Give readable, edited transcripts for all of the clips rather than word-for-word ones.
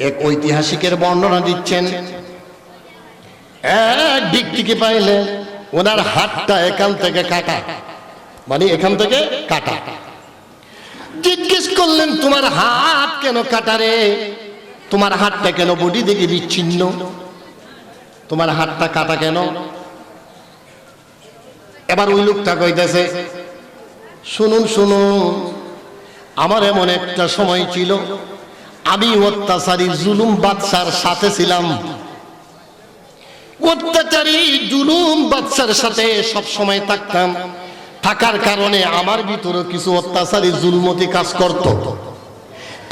এক ঐতিহাসিকের বর্ণনা দিচ্ছেন। এক ব্যক্তিকে পাইলে ওনার হাতটা এখান থেকে কাটা, মানে এখান থেকে কাটা। জিজ্ঞেস করলেন, তোমার হাত কেন কাটা রে? তোমার হাতটা কেন বডি থেকে বিচ্ছিন্ন? তোমার হাতটা কাটা কেন? এবার ওই লোকটা কইতেছে, শুনুন শুনুন, আমার এমন একটা সময় ছিল, আমি অত্যাচারী জুলুম বাদশার সাথে ছিলাম। অত্যাচারী জুলুম বাদশার সাথে সব সময় থাকতাম। থাকার কারণে আমার ভিতরে কিছু অত্যাচারী জুলমতি কাজ করত।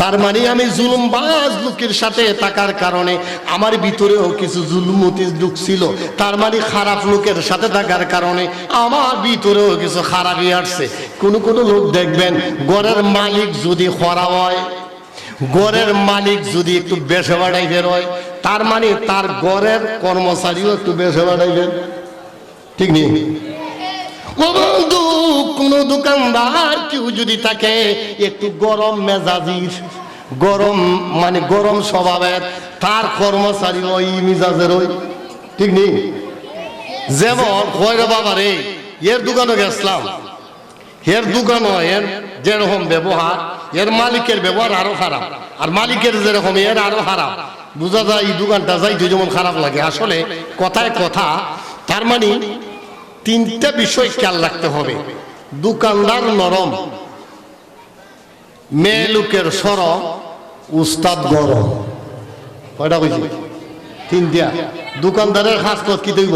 তার মানে আমি জুলুমবাজ লোকের সাথে থাকার কারণে আমার ভিতরেও কিছু জুলমতি ঢুকছিল। তার মানে খারাপ লোকের সাথে থাকার কারণে আমার ভিতরেও কিছু খারাপই আসছে। কোন কোন লোক দেখবেন, ঘরের মালিক যদি খরা হয়, ঘরের মালিক যদি একটু বেশি বাড়াইবের হয়, তার মানে তার ঘরের কর্মচারীও একটু বেশি বাড়াইবেন। ঠিক নেই? ও বন্ধু, কোন দোকানদার কেউ যদি থাকে একটু গরম মেজাজির, গরম মানে গরম স্বভাবের, তার কর্মচারী ওই মেজাজের ওই। ঠিক নেই? যেমন কয়রা বাবা রে, এর দোকানে গেছিলাম, এর দোকান এর যেরকম ব্যবহার, এর মালিকের ব্যবহার আরো খারাপ, আর মালিকের যেরকম এর আরো খারাপ। বোঝা যায় এই দোকানটা যাইতে যেমন খারাপ লাগে। আসলে কথায় কথা, তার মানে তিনটা বিষয় খেয়াল রাখতে হবে। দোকানদার নরম, মেয়ে লোকের সরম, উস্তাদ গরম। কয়টা কইছি? তিনটা। দোকানদারের খাসলত কি দইব?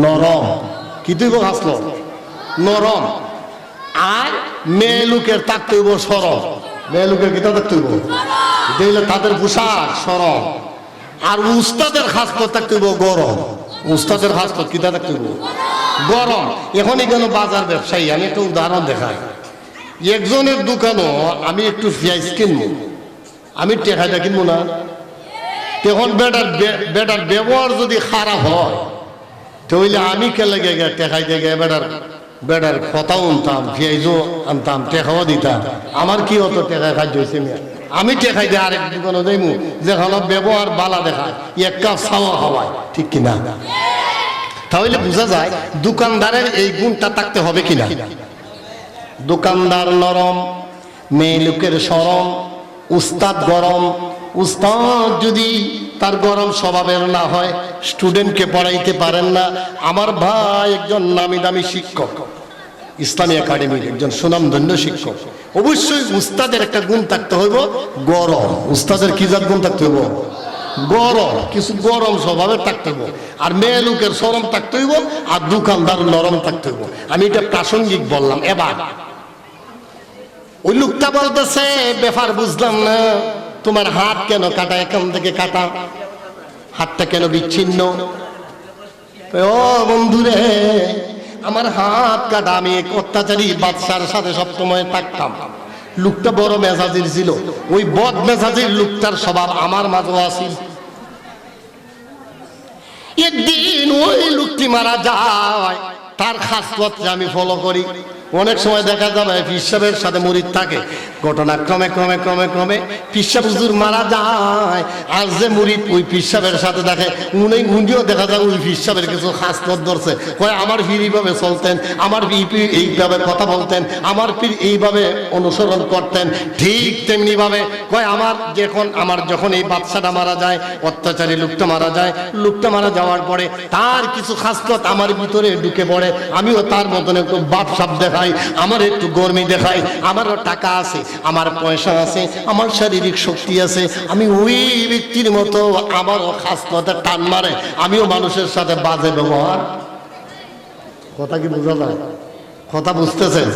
নরম। কি দইব খাসলত? নরম। আর মেয়ে লোকের থাকতে হইব সরম। মেয়ে লোকের কিতা থাকতে হইব? দেখলে তাদের পোশাক সরম। আর উস্তাদের খাসলত থাকতে হইব গরম। উস্তাদের খাসলত কিতা থাকতে হইব? গরম। এখনই কেন বাজার ব্যবসায়ী, আমি একটা উদাহরণ দেখাই। একজনের দোকানও আমি একটু পেঁয়াজ কিনবো, আমি টেকাইটা কিনবো না। তখন বেটার ব্যবহার যদি খারাপ হয়, তাহলে আমি কেলে গে টেকাই দিয়ে বেটার কথাও আনতাম, পেঁয়াজও আনতাম, টেকাও দিতাম। আমার কি অত টেকায় খাদ্য হয়েছে? আমি টেকাই দিয়ে আরেক দোকানে যাইমু যেখানে ব্যবহার বালা দেখায়, এক কাপ ছাওয়া খাওয়ায়। ঠিক কিনা? তাহলে বোঝা যায় দোকানদারের এই গুণটা থাকতে হবে কিনা। দোকানদার নরম, মেয়ে লোকের সরম, উস্তাদ গরম। উস্তাদ যদি তার গরম স্বভাবের না হয়, স্টুডেন্টকে পড়াইতে পারেন না। আমার ভাই একজন নামি দামি শিক্ষক, ইসলামী একাডেমির একজন সুনামধন্য শিক্ষক। অবশ্যই উস্তাদের একটা গুণ থাকতে হইব, গরম। উস্তাদের কি জাত গুণ থাকতে হইব? গরম। কিছু গরম স্বভাবের থাকতে হইব। আর মেয়ে লোকের সরম থাকতে হইব, আর দোকানদার নরম থাকতে হইব। আমি এটা প্রাসঙ্গিক বললাম। এবার ওই লোকটা বলতেছে, ব্যাপার বুঝলাম না, তোমার হাত কেন কাটা? এখান থেকে কাটা, হাতটা কেন বিচ্ছিন্ন? ও বন্ধুরে, আমার হাত কাটা, আমি এক অত্যাচারী বাদশার সাথে সবসময় থাকতাম। লোকটা বড় মেজাজির ছিল। ওই বদ মেজাজির লোকটার স্বভাব আমার মাঝেও আছিল। একদিন ওই লোকটি মারা যায়, তার খাসলতটা আমি ফলো করি। অনেক সময় দেখা যাবে পিসাবের সাথে মুরিদ থাকে, ঘটনা ক্রমে ক্রমে ক্রমে ক্রমে পিসাব হুজুর মারা যায়, আর যে মুরিদ ওই পিসাবের সাথে দেখে, উনিও দেখা যায় ওই পিসাবের কিছু খাসলত ধরছে। কয় আমার পীর এইভাবে চলতেন, আমার পীর এইভাবে কথা বলতেন, আমার পীর এইভাবে অনুসরণ করতেন। ঠিক তেমনি ভাবে কয় আমার যখন এই বাচ্চাটা মারা যায়, অত্যাচারী লোকটা মারা যায়, লোকটা মারা যাওয়ার পরে তার কিছু খাসলত আমার ভিতরে ঢুকে পড়ে। আমিও তার মতন একটু বাপসাপ দেখাই, আমার একটু গরমি দেখাই, আমারও টাকা আছে, আমার পয়সা আছে, আমার শারীরিক শক্তি আছে। আমি ওই ব্যক্তির মতো আমারও খাসলতে টান মারে, আমিও মানুষের সাথে বাজে ব্যবহার। কথা কি বোঝা যায়? কথা বুঝতেছেন?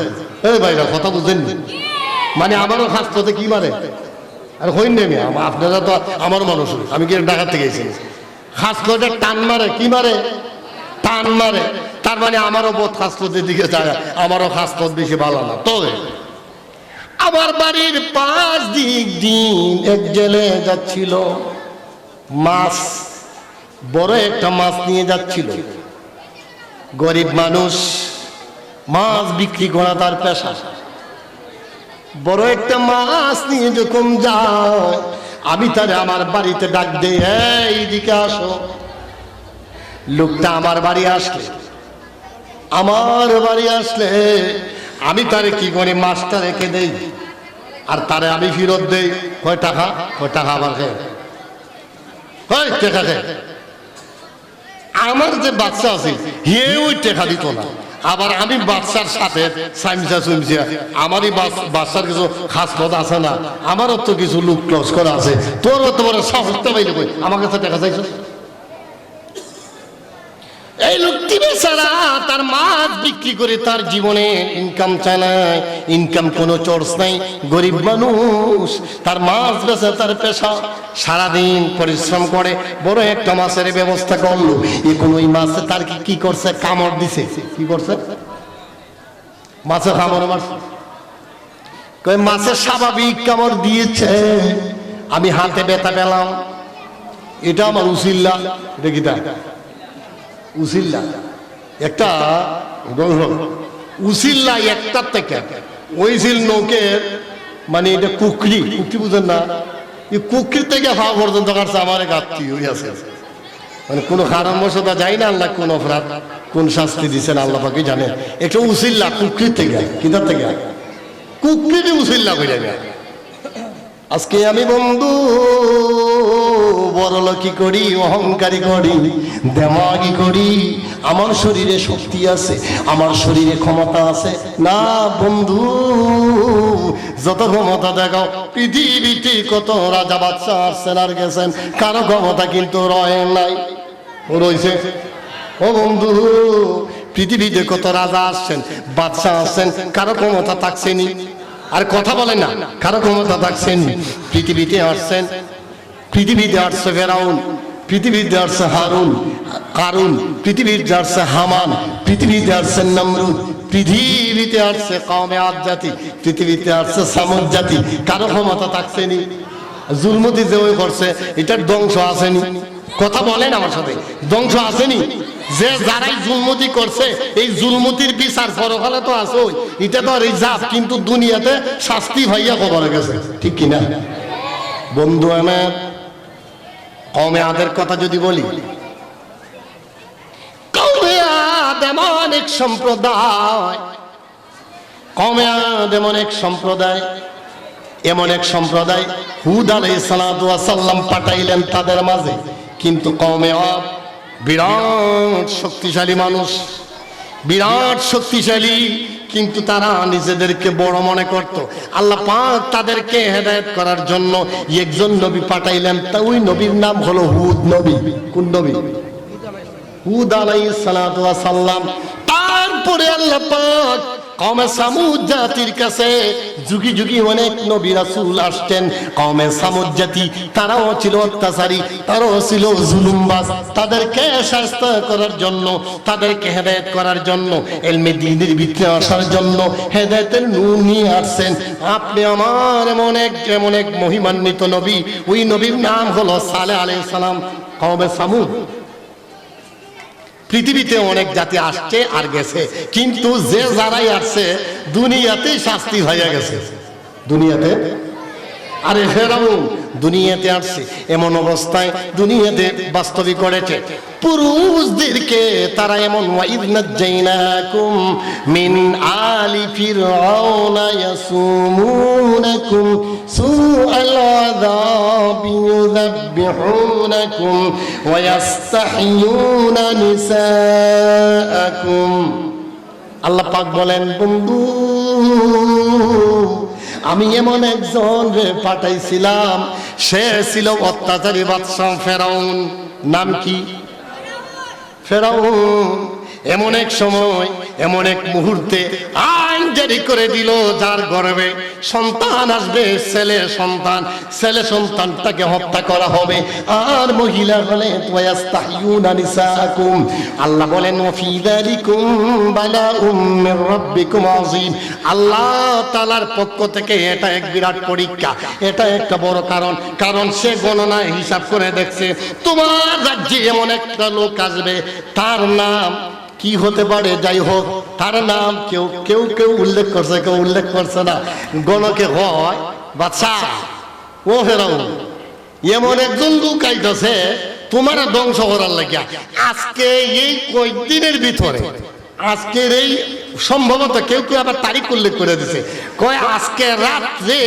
এই ভাইরা কথা বুঝেন? মানে আমারও খাসলতে কি মারে? আর হইন নেই, আপনারা তো আমার মানুষ, আমি কি ঢাকা থেকে গেছি। খাসলতে টান মারে, কি মারে? টান মারে। তার মানে আমারও বোধ খাসলতের দিকে যায়, আমারও খাসলত বেশি ভালো না। তবে আমার বাড়ির পাঁচ দিন এক জেলে যাচ্ছিল, মাছ, বড় একটা মাছ নিয়ে যাচ্ছিল। গরিব মানুষ, মাছ বিক্রি করা তার পেশা। বড় একটা মাছ নিয়ে যখন যায়, আমি তারে আমার বাড়িতে ডাক দেই, এইদিকে আসো। লোকটা আমার বাড়ি আসলে আমি তারে কি করি, মাছটা রেখে দেই আর তারে আমি ফেরত দেই। কয় টাকা? কয় টাকা আমার খেয়ে টাকা খেয়ে। আমার যে বাচ্চা আছে হে ওই টাকা দিত না, আবার আমি বাচ্চার সাথে সাইমসা সুমসিয়া, আমারই বাচ্চার কিছু খাস কথা আছে না, আমারও তো কিছু লুক ক্লস করা আছে, তোর তো বড় সাহসটা পাইলে কই আমার কাছে টাকা চাইছো? এই লোকটি বেচারা তার মাছ বিক্রি করে তার জীবনে ইনকাম চালায়, ইনকাম কোনো চোর্স নাই, গরিব মানুষ, তার মাছ বেচে তার পেশা, সারাদিন পরিশ্রম করে বড় একটা মাছের ব্যবস্থা করলো। এখন ওই মাছে তার কি করছে, কামড় দিছে। কি করছে? মাছে কামড় মারছে। কই মাছের স্বাভাবিক কামড় দিয়েছে, আমি হাতে ব্যথা পেলাম, এটা আমার উসিল্লা। দেখিতা উসিল্লা একটা উসিল্লা একটা থেকে ওই ছিল নৌকের, মানে এটা কুকরি, কুকরি বুঝেন না, এই কুকরির থেকে হাওয়া পর্যন্ত কাটছে আমার এক আত্মীয় আছে, মানে কোনো কারণ বশত যাই না, আল্লাহ কোন অপরাধ কোন শাস্তি দিচ্ছেন আল্লাহ পাকে জানেন। একটা উসিল্লা কুকরির থেকে, কিনার থেকে কুকরি উসিল্লা করে আমি আজকে আমি বন্ধু বড়লোকি করি, অহংকারী করি, দেমাগি করি, আমার শরীরে শক্তি আছে, আমার শরীরে ক্ষমতা আছে না বন্ধু। যত ক্ষমতা দেখাও পৃথিবীতে কত রাজা বাদশা আসছেন আর গেছেন, কারো ক্ষমতা কিন্তু রয়ে নাই, রয়েছে। ও বন্ধু, পৃথিবীতে কত রাজা আসছেন, বাদশা আসছেন, কারো ক্ষমতা থাকছেনি। আর কথা বলেন না, কারো ক্ষমতা থাকছেনি। পৃথিবীতে আসছেন, পৃথিবীতে আসছে ফেরাউন, পৃথিবীতে আসছে কারুন, পৃথিবীতে আসছে হামান, পৃথিবীতে আসছে নমরুদ, পৃথিবীতে আসছে কওমে আদ জাতি, পৃথিবীতে আসছে সামুদ জাতি, কারো ক্ষমতা থাকছেনি। জুলমতি যে ওই করছে, এটার ধ্বংস আসেনি। কথা বলেন আমার সাথে, ধ্বংস আসেনি। যে যারাই জুলমতি করছে, এই জুলমতির বিচার পরকালে তো আছে, এটা তো রিজার্ভ, কিন্তু দুনিয়াতে শাস্তি ভাইয়া খবর গেছে, ঠিক কিনা বন্ধু? আমার কওমে আদের কথা যদি বলি, কওমে আদ এমন এক সম্প্রদায়, কওমে আদ এমন এক সম্প্রদায়, এমন এক সম্প্রদায় হুদ আলাইহিস সালাতু ওয়াস সালাম পাঠাইলেন তাদের মাঝে, কিন্তু কওমে আদ বিরাট শক্তিশালী মানুষ, বিরাট শক্তিশালী, কিন্তু তারা নিজেদেরকে বড় মনে করত। আল্লাহ পাক তাদেরকে হেদায়েত করার জন্য একজন নবী পাঠাইলেন, তা ওই নবীর নাম হলো হুদ নবী। কোন নবী? হুদ আলাইহিস সালাতু ওয়াস সালাম। তারপরে আল্লাহ পাক কওমে সামুদ জাতির কাছে যুগে যুগে অনেক নবী রাসূল আসতেন। কওমে সামুদ জাতি তারাও ছিল অত্যাচারী, তারাও ছিল জুলুমবাজ। তাদেরকে শাস্তি করার জন্য, তাদেরকে হেদায়েত করার জন্য, ইলমে দ্বীনের ভিতরে আসার জন্য হেদায়েতের নূর নিয়ে আসছেন আপনি আমার এমন এক মহিমান্বিত নবী। ওই নবীর নাম হলো সালেহ আলাইহিস সালাম। কওমে সামুদ, পৃথিবীতে অনেক জাতি আসছে আর গেছে, কিন্তু যে যারাই আসছে দুনিয়াতেই শাস্তি হয়ে গেছে, দুনিয়াতে। আরে ফেরাউন দুনিয়াতে আসছে, এমন অবস্থায় দুনিয়াতে বাস্তবিক করেছে পুরুষদেরকে তারা এমন, ওয়াইদ নাজ্জাইনাকুম মিন আলি ফিরআউনা ইয়াসুমুনাকুম সুআল আযাবি ইউযাব্বিহুনাকুম ওয়া ইস্তাহইয়ুনা নিসাআকুম। আল্লাহ পাক বলেন, বন্ধু আমি এমন একজন রে পাঠাইছিলাম, সে ছিল অত্যাচারী বাদশা ফেরাউন। নাম কি? ফেরাউন। এমন এক সময়, এমন এক মুহূর্তে আইন জারি করে দিল, যার গর্ভে সন্তান আসবে, ছেলে সন্তান, ছেলে সন্তানটাকে হত্যা করা হবে। আর মহিলা হলে ওয়াস্তাহইয়ুনা নিসাআকুম। আল্লাহ বলেন, ওয়াফি যালিকুম বালাউম মির রাব্বিকুম আযীম। আল্লাহ তাআলার পক্ষ থেকে এটা এক বিরাট পরীক্ষা, এটা একটা বড় কারণ। কারণ সে গণনায় হিসাব করে দেখছে, তোমার রাজ্যে এমন একটা লোক আসবে, তার নাম কি হতে পারে, যাই হোক তার নাম কেউ কেউ কেউ উল্লেখ করছে, কেউ উল্লেখ করছে না। গণকে হয় বাদশা, ও ফেরাউন এমন একজন লোক আইতাছে তোমার ধ্বংস করার লাগিয়া। আজকে এই কয়েকদিনের ভিতরে, আজকের এই সম্ভবত কেউ কেউ আবার তারিখ উল্লেখ করে দিছে, কয় আজকে রাত্রে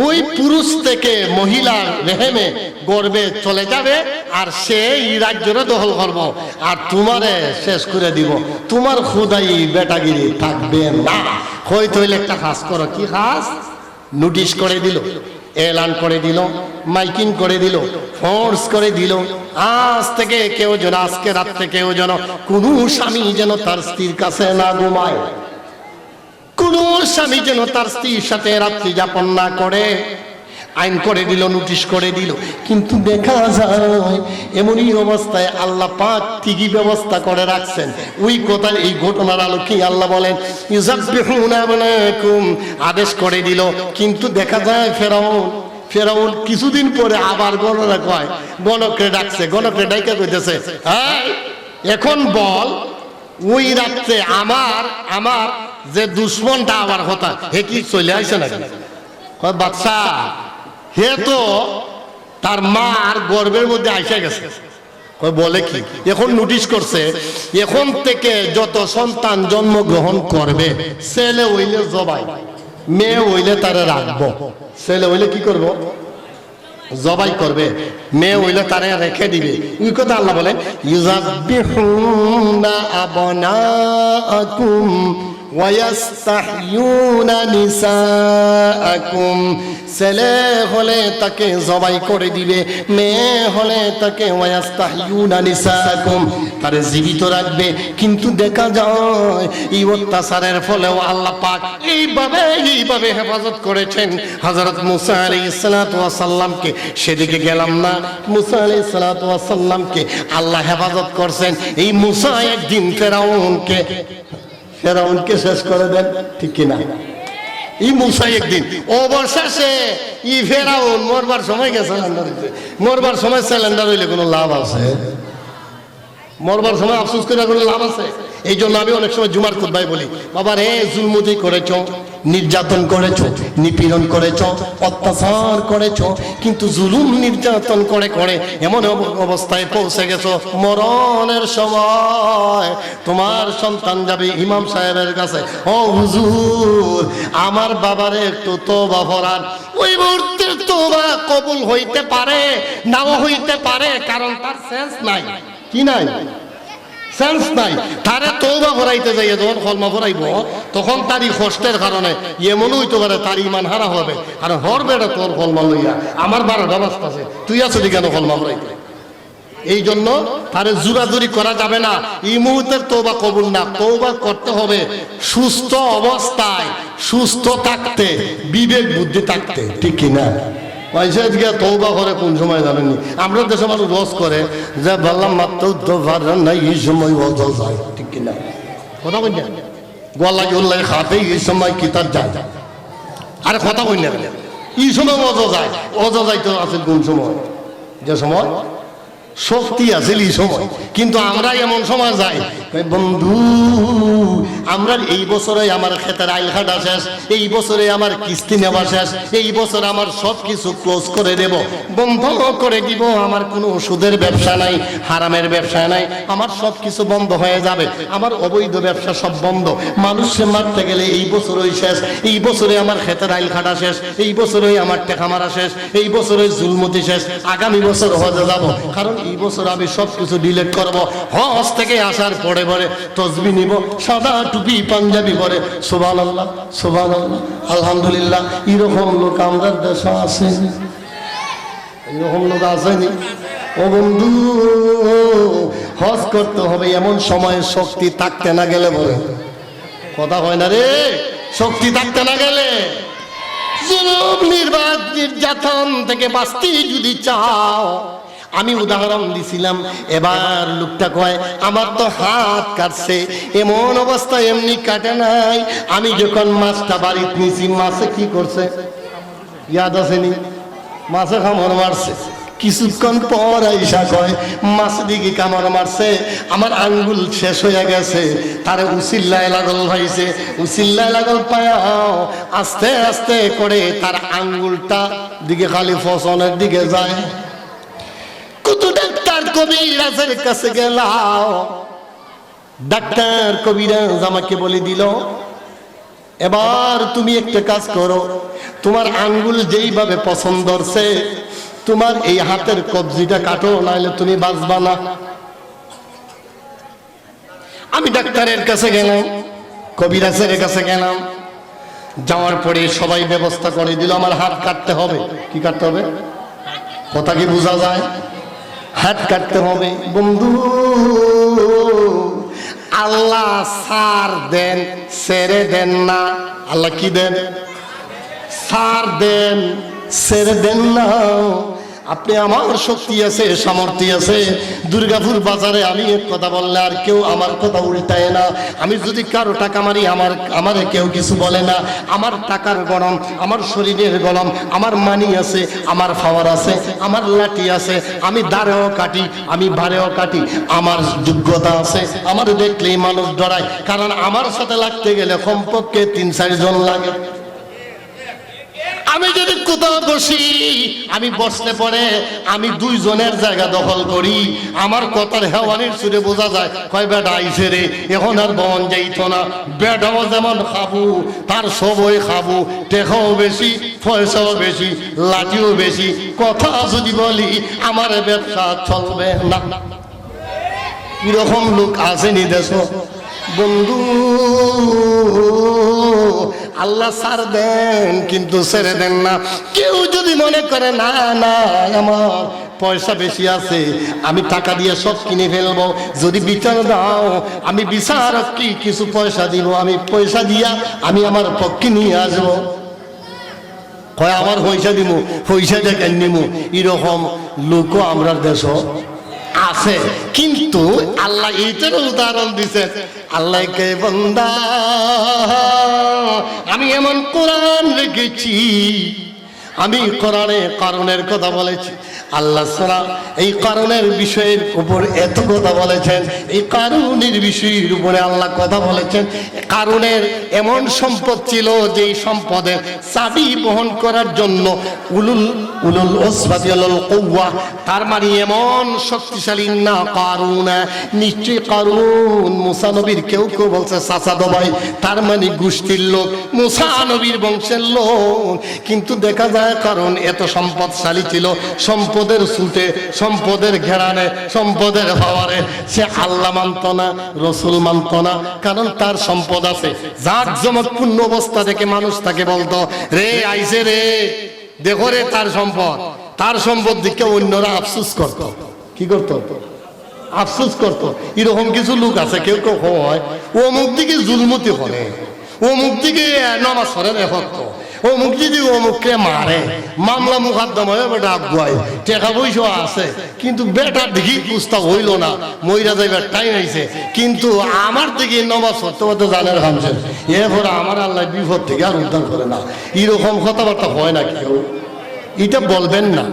ওই পুরুষ থেকে মহিলার রেহেমে গর্বে চলে যাবে আর সে এই রাজ্যরে দখল করব আর তোমারে শেষ করে দিব, তোমার খুদাই বেটাগিরি থাকবে না। হয়তো একটা কাজ করো। কি কাজ? নোটিশ করে দিল, এলান করে দিল, মাইকিং করে দিল, ফোর্স করে দিল, আজ থেকে কেউ যেন, আজকে রাত্রে কেউ যেন কোন স্বামী যেন তার স্ত্রীর কাছে না ঘুমায়, কোন স্বামী যেন তার স্ত্রীর সাথে রাত্রি যাপন না করে। আইন করে দিল, নোটিশ করে দিল। কিন্তু দেখা যায় এমনই অবস্থায় আল্লাহ পাক ঠিকই ব্যবস্থা করে রাখছেন। ওই কথার, এই ঘটনার আলোকে আল্লাহ বলেন ইউযাব্বিহুনা আবনাকুম, আদেশ করে দিল। কিন্তু দেখা যায় ফেরাউন কিছুদিন পরে আবার গণনা কয়, গণকরে ডাকছে, গণকরে ডাইকা কইতেছে, হ্যাঁ এখন বল ওই রাত্রে আমার যে দুশ্মনটা আমার কথা হে কি চলে আসে নাকি? বাদশা হে তো তার মার গর্ভের মধ্যে আইসা গেছে। বলে কি? এখন নোটিশ করছে এখন থেকে যত সন্তান জন্মগ্রহণ করবে, ছেলে হইলে জবাই, মেয়ে হইলে তারা রাখবো। ছেলে হইলে কি করব? জবাই করবে, মেয়ে হইলে তারা রেখে দিবে। ওই কথা আল্লাহ বলেন ইউযাব্বিহুনা আবনাআকুম ওয়া ইস্তাহইয়ুনা নিসাআকুম, ছেলে হলে তাকে জবাই করে দিবে, মেয়ে হলে তাকে ওয়া ইস্তাহইয়ুনা নিসাআকুম, তারে জীবিত রাখবে। কিন্তু দেখা যায় এই অত্যাচারের ফলেও আল্লাহ পাক এইভাবে হেফাজত করেছেন হযরত মুসা আলাইহিস সালাতু ওয়াস সালামকে। সেদিকে গেলাম না, মুসা আলাইহিস সালাতু ওয়াস সালামকে আল্লাহ হেফাজত করছেন। এই মুসা একদিন ফেরাউনকে শেষ করে দেন, ঠিক কিনা? এই মুসা একদিন অবশেষে ই ফেরাউন মরবার সময় গেছে, মরবার সময় সিলিন্ডার হইলে কোনো লাভ আছে? মরবার সময় আফসোস করে কোনো লাভ আছে? এই জন্য আমি অনেক সময় জুমার খুতবায় বলি, বাবা রে জুলমতি করেছো, নির্যাতন করেছো, নিপীড়ন করেছো, অত্যাচার করেছো, কিন্তু জুলুম নির্যাতন করে করে এমন অবস্থায় পৌঁছে গেছো, মরণের সময় তোমার সন্তান যাবে ইমাম সাহেবের কাছে, ও হুজুর আমার বাবারে একটু তওবা করান। ওই মুহূর্তে তওবা কবুল হইতে পারে, নাও হইতে পারে, কারণ তার সেন্স নাই। কি নাই? সেন্স নাই। তারে তওবা করাইতে যাইয়ে যখন কলমা পড়াইব তখন তারই কষ্টের কারণে এমনও হইতে পারে তার ইমান হারা হবে। আর হর বেড়া তোর কলমা লইয়া আমার 12টা বাজতাছে, তুই আছো কেন কলমা পড়াইতে? এই জন্য তারে জোরাজুরি করা যাবে না। এই মুহূর্তের তওবা কবুল না, তওবা করতে হবে সুস্থ অবস্থায়, সুস্থ থাকতে, বিবেক বুদ্ধি থাকতে, ঠিক কিনা? পয়সা দিয়ে তওবা করে কোন সময় জানেননি? আমরা দেশে মানুষ রস করে যে বললাম মাত্র তো পারেন না, এই সময় অজা যায়, ঠিক কিনা? কথা কই না? গলা গল্লাই খাতে এই সময় কি তার যায়? আরে কথা কই না, এই সময় অজা যায়। অজা যাইতে আছে কোন সময়? যে সময় শক্তি আছে এই সময়। কিন্তু আমরা এমন সময় যাই, বন্ধু আমরা এই বছরে আমার ক্ষেতের আইল কাটা শেষ, এই বছরে আমার কিস্তি নেওয়া শেষ, এই বছর আমার সব কিছু ক্লোজ করে দেব, বন্ধ করে দিব, আমার কোনো ওষুধের ব্যবসা নাই, হারামের ব্যবসা নাই, আমার সব কিছু বন্ধ হয়ে যাবে, আমার অবৈধ ব্যবসা সব বন্ধ, মানুষে মারতে গেলে এই বছরই শেষ, এই বছরে আমার ক্ষেতের আইল কাটা শেষ, এই বছরই আমার টেকা মারা শেষ, এই বছরে জুলমতি শেষ, আগামী বছর হজে যাব, কারণ এই বছর আমি সব কিছু ডিলিট করব। হজ থেকে আসার পরে পরে তসবিহ নিব, সাদা টুপি পাঞ্জাবি পরে সুবহানাল্লাহ সুবহানাল্লাহ আলহামদুলিল্লাহ। এরকম লোক আমরা দেশে আছে, এরকম লোক আসেনি। ও বন্ধু, হজ করতে হবে এমন সময় শক্তি থাকতে না গেলে, বলে কথা হয় না রে, শক্তি থাকতে না গেলে, জুলুম নির্যাতন থেকে বাঁচতে যদি চাও, আমি উদাহরণ দিছিলাম। এবার লোকটা কয় আমার তো হাত কাটছে, এমন অবস্থা এমনি কাটে নাই, আমি যখন মাছটা বাড়িতে নিছি, মাছে কি করছে ইয়াদ আসেনি? মাছে কামড় মারছে, কিছুক্ষণ পর আইসা কয় মাছ দিকে কামড় মারছে, আমার আঙ্গুল শেষ হয়ে গেছে। তারে উসিল্লায় লাগল ভাইছে, উসিল্লায় লাগল পায়াও আস্তে আস্তে করে তার আঙ্গুলটা দিকে খালি ফসনের দিকে যায়। কত ডাক্তার কবিরাজের কাছে গেলাও, ডাক্তার কবিরাজ আমাকে বলে দিল এবার তুমি একটা কাজ করো, তোমার আঙ্গুল যেইভাবে পছন্দ হচ্ছে তোমার এই হাতের কবজিটা কাটো, নাহলে তুমি বাঁচবা না। আমি ডাক্তারের কাছে গেলাম, কবিরাজের কাছে গেলাম, যাওয়ার পরে সবাই ব্যবস্থা করে দিল আমার হাত কাটতে হবে। কি কাটতে হবে? কথা কি বোঝা যায়? হাত কাটতে হবে। বন্ধু, আল্লাহ সার দেন, ছেড়ে দেন না। আল্লাহ কি দেন? সার দেন, ছেড়ে দেন না। আপনি আমার শক্তি আছে, সামর্থ্য আছে। দুর্গাপুর বাজারে আমি এক কথা বললে আর কেউ আমার কথা উল্টায় না। আমি যদি কারো টাকা মারি আমারে কেউ কিছু বলে না। আমার টাকার গরম, আমার শরীরের গরম, আমার মানি আছে, আমার পাওয়ার আছে, আমার লাঠি আছে, আমি দাঁড়েও কাটি, আমি বাড়েও কাটি, আমার যোগ্যতা আছে। আমার দেখলেই মানুষ ডরায়, কারণ আমার সাথে লাগতে গেলে কমপক্ষে 3-4 জন লাগে। আমি যদি কোথাও বসি, আমি বসলে পরে আমি 2 জনের জায়গা দখল করি। আমার কথার হেওয়ানির সুরে বোঝা যায় কয় বেটা আইছে রে, এখন আর বন যাইতো না। বেটাও যেমন খাবো তার সবই খাবো, টেকাও বেশি, পয়সাও বেশি, লাঠিও বেশি। কথা যদি বলি আমার ব্যবসা চলবে না। এরকম লোক আসেনি দেশ। বন্ধু, আল্লাহ সার দেন কিন্তু ছেড়ে দেন না। কেউ যদি মনে করে না না আমার পয়সা বেশি আছে, আমি টাকা দিয়ে সব কিনে ফেলবো, যদি বিচার দাও আমি বিচারক কি কিছু পয়সা দিব, আমি পয়সা দিয়া আমি আমার পক্ষে নিয়ে আসবো। কয় আমার পয়সা দিব, পয়সা দিয়ে নিব। এরকম লোকও আমরা দেশ আছে। কিন্তু আল্লাহ এইটার উদাহরণ দিচ্ছেন। আল্লাহ কে বান্দা, আমি এমন কোরআন রেখেছি, আমি কোরআনে কারণের কথা বলেছি। আল্লাহ সারা এই কারণের বিষয়ের উপর এত কথা বলেছেন, এই কারণের বিষয়ের উপরে আল্লাহ কথা বলেছেন। কারণের এমন সম্পদ ছিল যে সম্পদের চাবি বহন করার জন্য উলুল ওসবাতি উলুল কুওয়া, তার মানে এমন শক্তিশালী না কারুন। নিশ্চয় কারুন মুসা নবীর কেউ কেউ বলছে চাচাতো ভাই, তার মানে গোষ্ঠীর লোক, মুসা নবীর বংশের লোক। কিন্তু দেখা যায় কারণ এত সম্পদশালী ছিল, সম্পদের ছুটে, সম্পদের ঘেরানে, সম্পদের পাওয়ারে সে আল্লাহ মানত না, রসুল মানত না। কারণ তার সম্পদ আছে। জাঁকজমকপূর্ণ অবস্থা থেকে মানুষ তাকে বলতো রে আইসে রে, দেখো রে তার সম্পদ। তার সম্পদ দিকে অন্যরা আফসোস করত। কি করতো? আফসোস করতো। এরকম কিছু লোক আছে, কেউ কেউ হয় অমুক দিকে জুলমতি করে, অমুক দিকে নামাজ পড়ে দেখতো, অমুক দিদি অমুককে মারে, মামলা মুকদ্দমা হয়, বেটা আগুয়ায় টাকা পয়সা আছে, কিন্তু বেটার দিকে পুস্তাক হইল না, মইরা যাইবার টাইম আইছে। কিন্তু আমার দিকে নমাজ পড়তে পড়তে জানের খামছেন, এরপরে আমার আল্লাহ বিপদ থেকে আর উদ্ধার করে না। এরকম কথাবার্তা হয় না কেউ, এটা বলবেন না।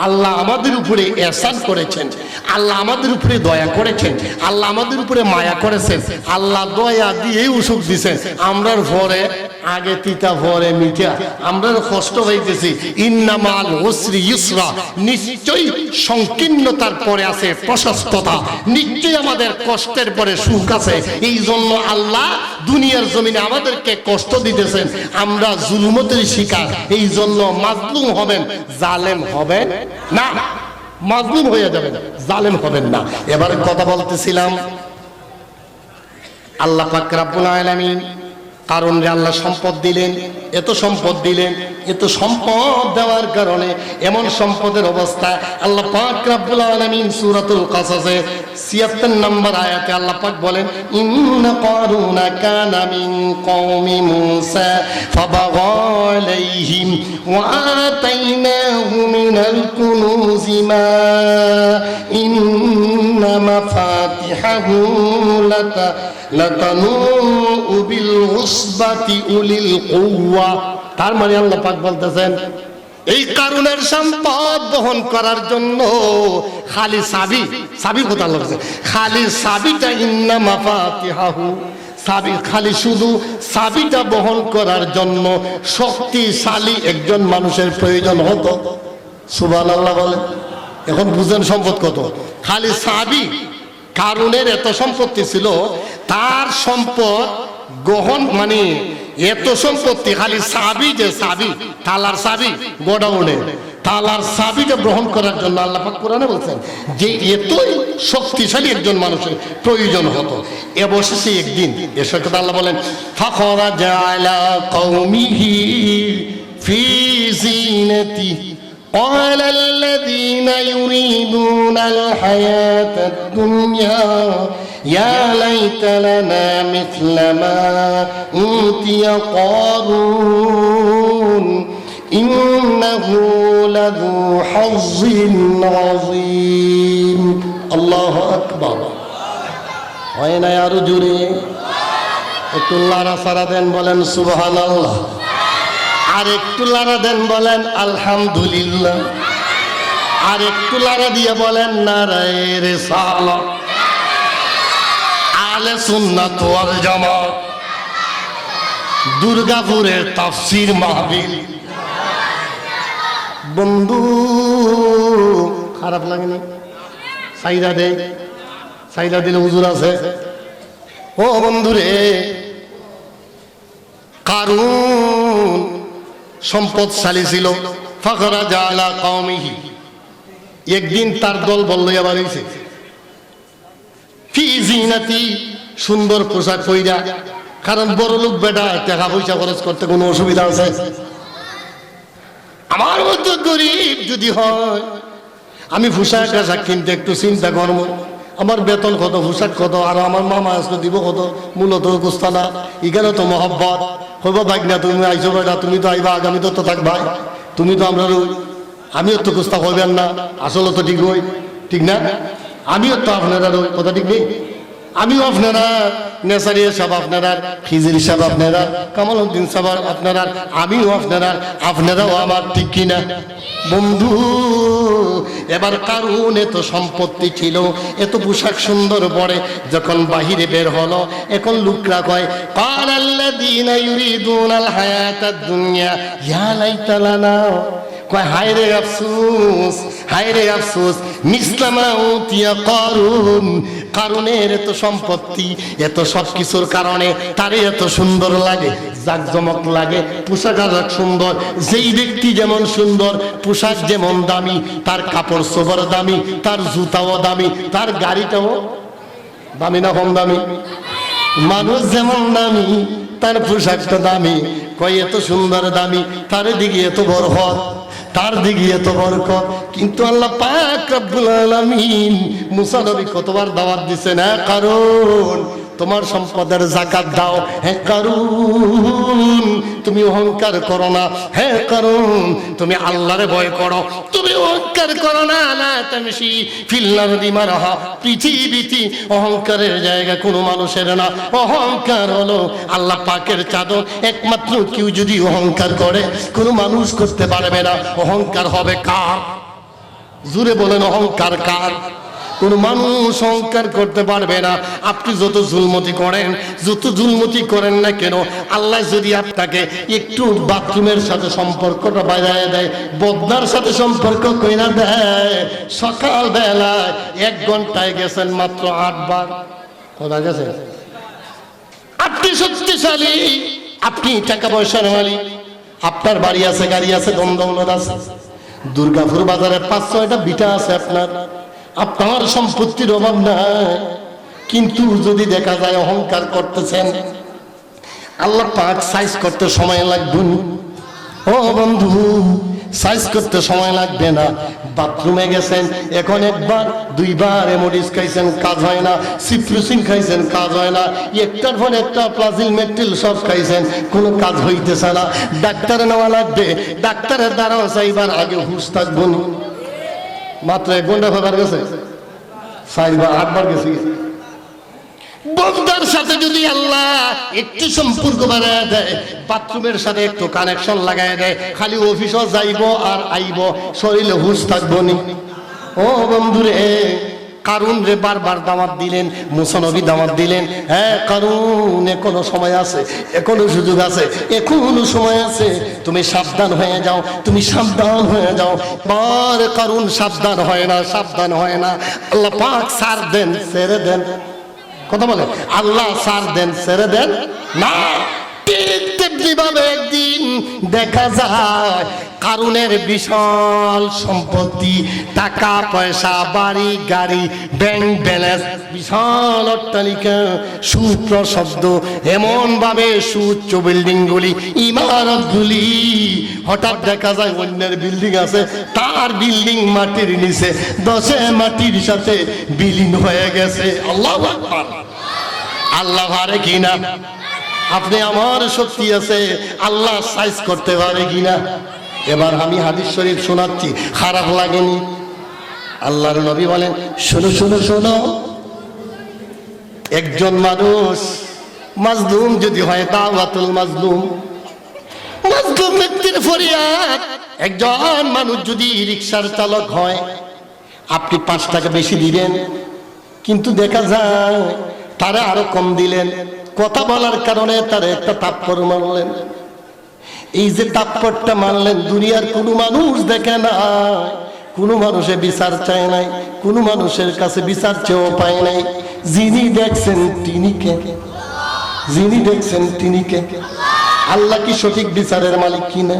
আল্লাহ আমাদের উপরে এহসান করেছেন, আল্লাহ আমাদের উপরে দয়া করেছেন, আল্লাহ আমাদের উপরে মায়া করেছেন, আল্লাহ দয়া দিয়ে অসুখ দিছেন। আমরার পরে আগে তিতা পরে মিঠা, আমরা কষ্ট হইতেছি। ইন্নামাল উসরি ইউসরা, নিশ্চয়ই সংকীর্ণতার পরে আছে প্রশস্ততা, নিশ্চয়ই আমাদের কষ্টের পরে সুখ আছে। এই জন্য আল্লাহ দুনিয়ার জমিনে আমাদেরকে কষ্ট দিতেছেন, আমরা জুলুমতের শিকার। এই জন্য মাজলুম হবেন, জালেম হবেন না। মাজলুম হয়ে যাবেন, জালেম হবেন না। এবারে কথা বলতেছিলাম আল্লাহ পাক রব্বুল আলামিন কারণ আল্লাহ সম্পদ দিলেন, এত সম্পদ দিলেন, এত সম্পদ দেওয়ার কারণে এমন সম্পদের অবস্থা আল্লাহ পাক রব্বুল আলামিন সূরাতুল কাসাসে ৭৬ নম্বর আয়াতে আল্লাহ পাক বলেন ইন্না কারুনা কানা মিন কওমি মূসা ফাবাগা আলাইহিম ওয়া আতাইনাহু মিনাল কুনুজি মা ইন্না মাফাতিহাহু লাতানু বিল উসবাতি উলিল কুওয়া। তার মানে আল্লাহ পাক বলতেছেন এই কারুনের সম্পদ বহন করার জন্য খালি চাবি কথা লাগছে, খালি চাবিটা ইন্না মাফাতিহাহু, চাবি খালি শুধু চাবিটা বহন করার জন্য শক্তিশালী একজন মানুষের প্রয়োজন হতো। সুবহানাল্লাহ বলেন। এখন বুঝেন সম্পদ কত, খালি চাবি। কারুনের এত সম্পত্তি ছিল, তার সম্পদ গ্রহণ মানে এত সম্পত্তি, খালি চাবি, যে চাবি তালার চাবি গোডাউনে, তালার চাবিটা গ্রহণ করার জন্য আল্লাহ পাক কোরআনে বলছেন যে এতই শক্তিশালী একজন মানুষের প্রয়োজন হতো। অবশেষে একদিন এসব কথা আল্লাহ বলেন, ফাখরাজা আলা কওমিহি ফি জিনাতি قال الذين يريدون الحياة الدنيا يا ليت لنا مثل ما أوتي قارون إنه لذو حظ عظيم الله أكبر وين يا رجلي একটু লারা সারা দেন, বলেন সুবহানাল্লাহ। আর একটু লারা দেন, বলেন আলহামদুলিল্লাহ। আর একটু লারা দিয়ে বলেন নারায়ে রিসালাত। আহলে সুন্নাত ওয়াল জামাত দুর্গাপুরের তাফসীর মাহফিল। বন্ধু খারাপ লাগেনি? সাইরা দে, সাইরা দিলে হুজুর আছে। ও বন্ধুরে, কারুন সম্পদশালী ছিল। ফাখরাজা আলা কওমিহি, একদিন তার দল বলল আবার হইছে ফি জিনাতি, সুন্দর পোশাক পইরা। কারণ বড় লোক বেটা, টাকা পয়সা খরচ করতে কোনো অসুবিধা আছে? আমার মতো গরিব যদি হয়, আমি পোশাক আশাক কিনতে একটু চিন্তা করবো, আমার বেতন কত, পোশাক কত, আর আমার মামা আসলে দিব কত, মূলত গুস্তানা। এখানে তো মহব্বত হইব, ভাই না তুমি আইসো বেটা, তুমি তো আইবা, আগামী তো থাকবা, তুমি তো আমরা রই, আমিও তো গুস্তা হইবেন না, আসলে তো ঠিক হই, ঠিক না? আমিও তো আপনারা রই, কথা ঠিক নেই? আমিও আপনারা, নেসারি সাহেব আপনারা, খিজির সাহেব আপনারা, কামাল উদ্দিন সাহেব আপনারা, আমিও আপনারা, আপনারাও আমার, ঠিক কিনা? বন্ধু, এবার কারুন এত সম্পত্তি ছিল, এত পোশাক সুন্দর পরে, যখন বাহিরে বের হলো, এখন লোকরা কয় কালাল্লাযীনা ইউরিদুনাল হায়াতাদ দুনিয়া ইয়া লাইতা লানা, কয় হায় রে আফসোস, হায় রে আফসোস, মিসলামা উতিয়া কারুন। কারুনের এত সম্পত্তি, এত সব কিছুর কারণে তারে এত সুন্দর লাগে, জাকজমক লাগে, পোশাক আশাক সুন্দর। যেই ব্যক্তি যেমন সুন্দর, পোশাক যেমন দামি, তার কাপড় চোপড় দামি, তার জুতাও দামি, তার গাড়িটাও দামি না কম দামি? মানুষ যেমন দামি, তার পোশাকটা দামি। কয় এত সুন্দর দামি, তার দিকে এত বরকত, তার দিকে এত বরকত। কিন্তু আল্লাহ পাক রব্বুল আলামিন মুসা নবী কতবার দাওয়াত দিছেন, না কারণ তোমার সম্পদের যাকাত দাও। হ্যাঁ কারুন, তুমি অহংকার করো না। হ্যাঁ কারুন, তুমি আল্লাহরে ভয় করো, তুমি অহংকার করো না। না তামশি ফিল আরদি মারহা, পৃথিবীতে অহংকারের জায়গা কোনো মানুষের না। অহংকার হলো আল্লাহ পাকের চাদর। একমাত্র কেউ যদি অহংকার করে, কোনো মানুষ করতে পারবে না। অহংকার হবে কার? জুড়ে বলেন, অহংকার কার? কোন মানুষ অহংকার করতে পারবে না। আপনি যত জুলমতি করেন, যত জুলমতি করেন না কেন, আল্লাহ যদি আপনাকে একটু বাথরুমের সাথে সম্পর্কটা বাজায় দেয়, বদনার সাথে সম্পর্ক কইরা দেয়, সকাল বেলায় 1 ঘন্টায় গেছেন মাত্র 8 বার, কোথা গেছে? আপনি শক্তিশালী, আপনি টাকা পয়সার মালিক, আপনার বাড়ি আছে, গাড়ি আছে, দমদমলত আছে, দুর্গাপুর বাজারে 5-6টা বিটা আছে আপনার, আপনার সম্পত্তির অভাব নাই। কিন্তু যদি দেখা যায় অহংকার করতেছেন, আল্লাহ পাক সাইজ করতে সময় লাগবে। ও বন্ধু, সাইজ করতে সময় লাগবে না। বাথরুমে গেছেন, এখন 1 বার 2 বার এমোডিস খাইছেন, কাজ হয় না। সিপ্রুসিন খাইছেন, কাজ হয় না। একটার পর একটা প্লাজিল মেট্রিল সব খাইছেন, কোনো কাজ হইতেছে না। ডাক্তারে নেওয়া লাগবে, ডাক্তারের দ্বারাও চাইবার আগে হুঁশ থাকবো না। মাত্র 1 ঘন্টা খবর গেছে, 4 বার 8 বার গেছে। বন্দার সাথে যদি আল্লাহ একটু সম্পর্ক বাড়ায় দেয়, বাথরুমের সাথে একটু কানেকশন লাগায় দেয়, খালি অফিসও যাইব আর আইব, শরীরে হুঁশ থাকবো নি। ও বন্ধুরে, কারুন রে বারবার দাওয়াত দিলেন, মুসা নবী দাওয়াত দিলেন, হ্যাঁ কারুন এখনো সময় আছে, এখনো সুযোগ আছে, এখনো সময় আছে, তুমি সাবধান হয়ে যাও, তুমি সাবধান হয়ে যাও। বার কারুন সাবধান হয় না, সাবধান হয় না। আল্লাহ পাক সার দেন, ছেড়ে দেন। কথা বলে আল্লাহ সার দেন, ছেড়ে দেন না। তেমনিভাবে একদিন দেখা যায় কারুনের বিশাল সম্পত্তি, টাকা পয়সা, বাড়ি গাড়ি, ব্যাংক ব্যালেন্স, বিশাল অট্টালিকা, সুপ্রশব্দ, এমন ভাবে সুউচ্চ বিল্ডিং গুলি, ইমারত গুলি। হঠাৎ দেখা যায় অন্যের বিল্ডিং আছে, তার বিল্ডিং মাটির নিচে, 10 মাটির সাথে বিলীন হয়ে গেছে। আল্লাহু আকবার। আল্লাহ পারে কিনা? আপনি আমার শক্তি আছে, আল্লাহ সাইজ করতে পারে কিনা? এবার আমি হাদিস শরীফ শোনাচ্ছি, খারাপ লাগেনি? আল্লাহর নবী বলেন, শোনো শোনো শোনো, একজন মানুষ মাজলুম যদি হয়, দাওয়াতুল মাজলুম, মাজলুম ব্যক্তির ফরিয়াদ। একজন মানুষ যদি রিকশার চালক হয়, আপনি 5 টাকা বেশি দিলেন, কিন্তু দেখা যায় তারা আরো কম দিলেন। কথা বলার কারণে তারা একটা থাপ্পড় মারলেন। এই যে থাপ্পড়টা মারলেন, দুনিয়ার কোনো মানুষ দেখে না, কোনো মানুষে বিচার চায় নাই, কোনো মানুষের কাছে বিচার চেয়েও পায় নাই। যিনি দেখছেন তিনি কে? যিনি দেখছেন তিনি কে? আল্লাহ কি সঠিক বিচারের মালিক কিনা?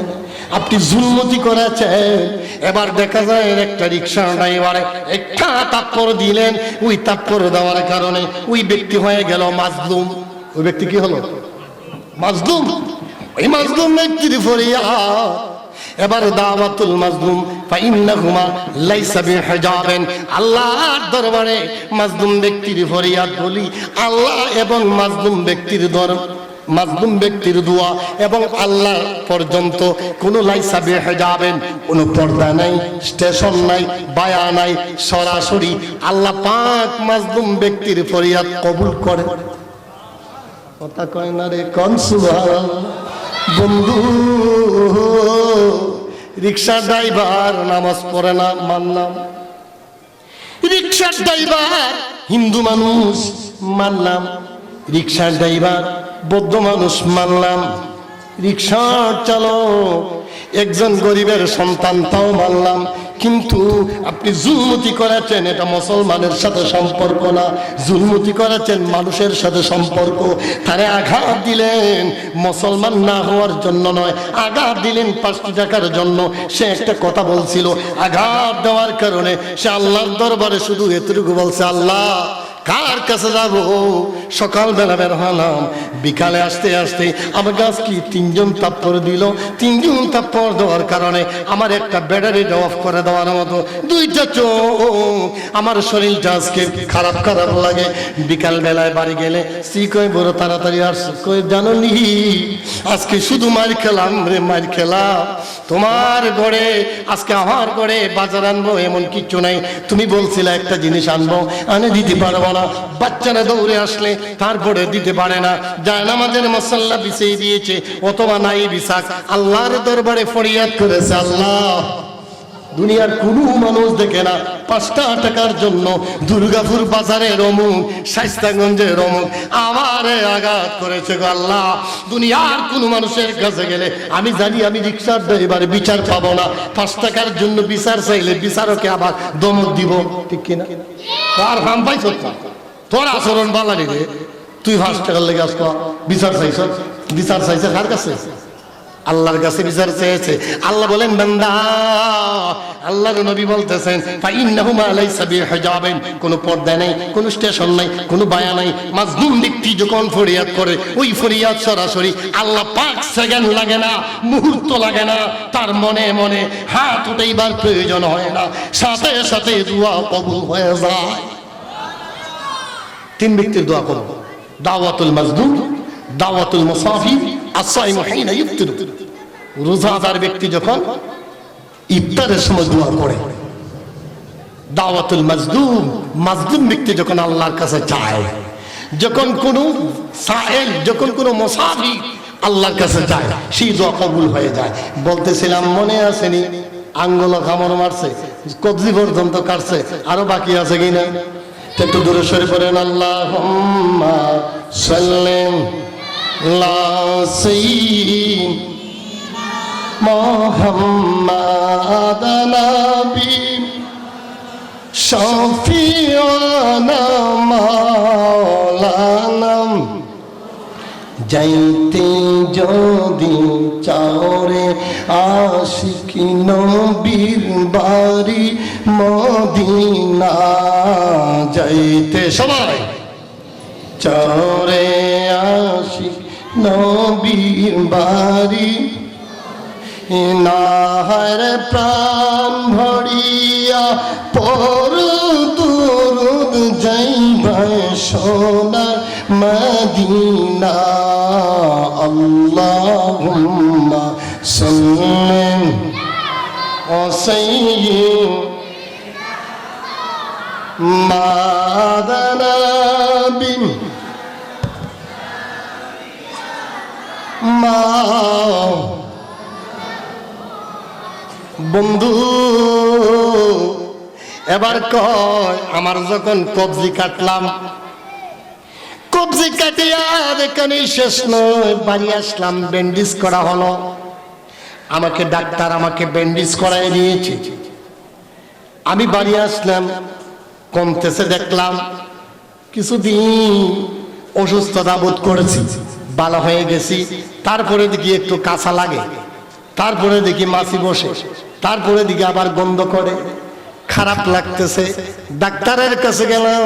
আপনি জুলমতি করেছেন। এবার দেখা যায় একটা রিক্সা ড্রাইভারে একটা থাপ্পড় দিলেন, ওই থাপ্পড় দেওয়ার কারণে ওই ব্যক্তি হয়ে গেল মাজলুম। ওই ব্যক্তি কি হলো? মাজলুম। ওই মাজলুম ব্যক্তির ফরিয়াদ। এবার দাওয়াতুল মাজলুম ফাইন্নাহুমা লাইসা বিহিজাবিন, আল্লাহর দরবারে মাজলুম ব্যক্তির ফরিয়াদ বলি, আল্লাহ এবং মাজলুম ব্যক্তির মাজলুম ব্যক্তির দোয়া এবং আল্লাহ পর্যন্ত কোনো লাইসা বিহিজাবিন, কোনো পর্দা নাই, স্টেশন নাই, বায়া নাই, সরাসরি আল্লাহ পাক মাজলুম ব্যক্তির ফরিয়াদ কবুল করে। কথা কয় না রে, কোন সুবহানাল্লাহ। বন্ধু, রিক্সা ড্রাইভার নামাজ পড়ে না, মানলাম। রিক্সা ড্রাইভার হিন্দু মানুষ, মানলাম। রিক্সা ড্রাইভার বৌদ্ধ মানুষ, মানলাম। রিক্সা চালক একজন গরিবের সন্তান, তাও মানলাম। কিন্তু আপনি জুলমতি করেছেন, এটা মুসলমানের সাথে সম্পর্ক না, জুলমতি করেছেন মানুষের সাথে সম্পর্ক। তারে আঘাত দিলেন মুসলমান না হওয়ার জন্য নয়, আঘাত দিলেন 5 টাকার জন্য। সে একটা কথা বলছিল, আঘাত দেওয়ার কারণে সে আল্লাহর দরবারে শুধু এতটুকু বলছে, আল্লাহ কার কাছে যাব? সকালবেলা বের হলাম, বিকালে আসতে আসতে আমার গাছ কি 3 জন থাপ্পড় দিল। 3 জন থাপ্পড় দেওয়ার কারণে আমার একটা ব্যাটারিটা অফ করে দেওয়ার মতো 2টা চোখ, আমার শরীরটা আজকে খারাপ খারাপ লাগে। বিকাল বেলায় বাড়ি গেলে সি কই বড় তাড়াতাড়ি আসছে, কই জানো নি আজকে শুধু মার খেলাম রে, মার খেলাম। তোমার ঘরে আজকে আমার ঘরে বাজার আনবো এমন কিছু নাই, তুমি বলছিলে একটা জিনিস আনবো, আনে দিতে পারবো না। বাচ্চারা দৌড়ে আসলে তারপরে দিতে পারে না, জায়নামাজের মশাল্লা বিছিয়ে দিয়েছে, অথবা নাই বিছাক। আল্লাহর দরবারে ফরিয়াদ করেছে, আল্লাহ দুনিয়ার কোনো মানুষ দেখে না, 5 টাকার জন্য দুর্গাপুর বাজারের অমুক, শাইস্তাগঞ্জের অমুক আমারে আঘাত করেছে গো আল্লাহ। দুনিয়ার কোনো মানুষের কাছে গেলে আমি জানি আমি রিক্সার ড্রাইভার বিচার পাবো না, 5 টাকার জন্য বিচার চাইলে বিচারকে আবার দমক দিব, ঠিক কিনা? আর হাম পাইছ, তোর আচরণ বালানি রে, তুই 5 টাকার লেগে আসতো বিচার চাইছ। বিচার চাইছে কার কাছে? আল্লাহর কাছে বিচার চেয়েছে। আল্লাহ বলেন, বান্দা, আল্লাহর নবী বলতেছেন, ফাইন্নাহুমা লাইসা বিহিজাবিন, কোনো পর্দা নাই, কোনো স্টেশন নাই, কোনো বায়া নাই। মাজলুম ব্যক্তি যখন ফরিয়াদ করে, ওই ফরিয়াদ সরাসরি আল্লাহ পাক সেকেন্ড লাগে না, মুহূর্ত লাগে না, তার মনে মনে হাত উঠাইবার প্রয়োজন হয় না, সাথে সাথে দোয়া কবুল হয়ে যায়। 3 ব্যক্তির দোয়া কবুল: দাওয়াতুল মাজলুম, দাওয়াতুল মুসাফির, as-সাইমু হিনা ইফতির। রোজাদার ব্যক্তি যখন ইফতারের সময় দোয়া করে। দাওয়াতুল মাজলুম, মাজলুম ব্যক্তি যখন আল্লাহর কাছে চায়, যখন কোনো সায়েল, যখন কোনো মুসাফির আল্লাহর কাছে যায়, সেই দোয়া কবুল হয়ে যায়। বলতেছিলাম মনে আসেনি, আঙ্গুল কামড় মারছে, কবজি পর্যন্ত কাটছে, আরো বাকি আছে কিনা? একটু দূরে সরে পড়েন, আল্লাহুম্মা সাল্লিম লা সাইয়্যিদিনা মুহাম্মাদ নবী শাফিউনা মাওলানা। যাইতে যদি চাওরে আশিক নবীর বাড়ি মদিনা, যাইতে সবাই চাওরে আশিক নবীর বাড়ি, নাহার প্রাণ ভরিয়া পর দুরুদ যাইবা সোনার মদিনা। আল্লাহুম্মা সাল্লি ওয়া সাল্লিম মা'আনা বিন মা। বন্ধু এবার কয়, আমার যখন কবজি কাটলাম, কবজি কাটিয়া এখানে শেষ নয়, বাড়ি আসলাম, ব্যান্ডেজ করা হলো। আমাকে ডাক্তার আমাকে ব্যান্ডেজ করাই দিয়েছে। আমি বাড়ি আসলাম, কমতেছে দেখলাম, কিছুদিন অসুস্থতা বোধ করেছি, ভালো হয়ে গেছি। তারপরে দেখি একটু কাঁচা লাগে, তারপরে দেখি মাছি বসে, তারপরে দিকে আবার গন্ধ করে, খারাপ লাগতেছে। ডাক্তারের কাছে গেলাম,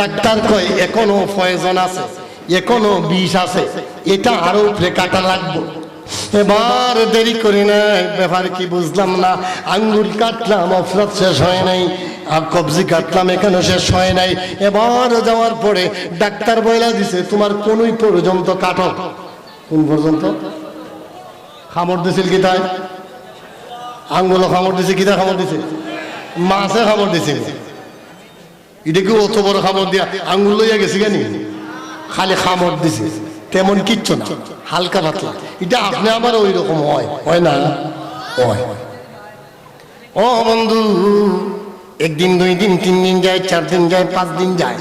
ডাক্তার কয় এখনো পয়জন আছে, এখনো বিষ আছে, এটা আরো উপরে কাটা লাগবে। এবার দেরি করি নাই, ব্যাপার কি বুঝলাম না। আঙ্গুল কাটলাম, অফরাত শেষ হয় নাই, আর কবজি কাটলাম, এখানে শেষ হয় নাই। এবার যাওয়ার পরে ডাক্তার বইলা দিছে তোমার কোনই পর্যন্ত কাটো। কোন পর্যন্ত? খামড় দিছিল কি তাই? আঙ্গুল খামড় দিছে, কিতা খামড় দিছে? মাছে খামড় দিছে। এটা কি অত বড় খামড় দিয়া আঙ্গুল লইয়া গেছে কেন? খালি খামড় দিছে, তেমন কিচ্ছু না, হালকা পাতলা। এটা আপনি আমার ওই রকম হয়, হয় না? হয়। ও বন্ধু, একদিন, দুই দিন, তিন দিন যায়, 4 দিন যায়, 5 দিন যায়,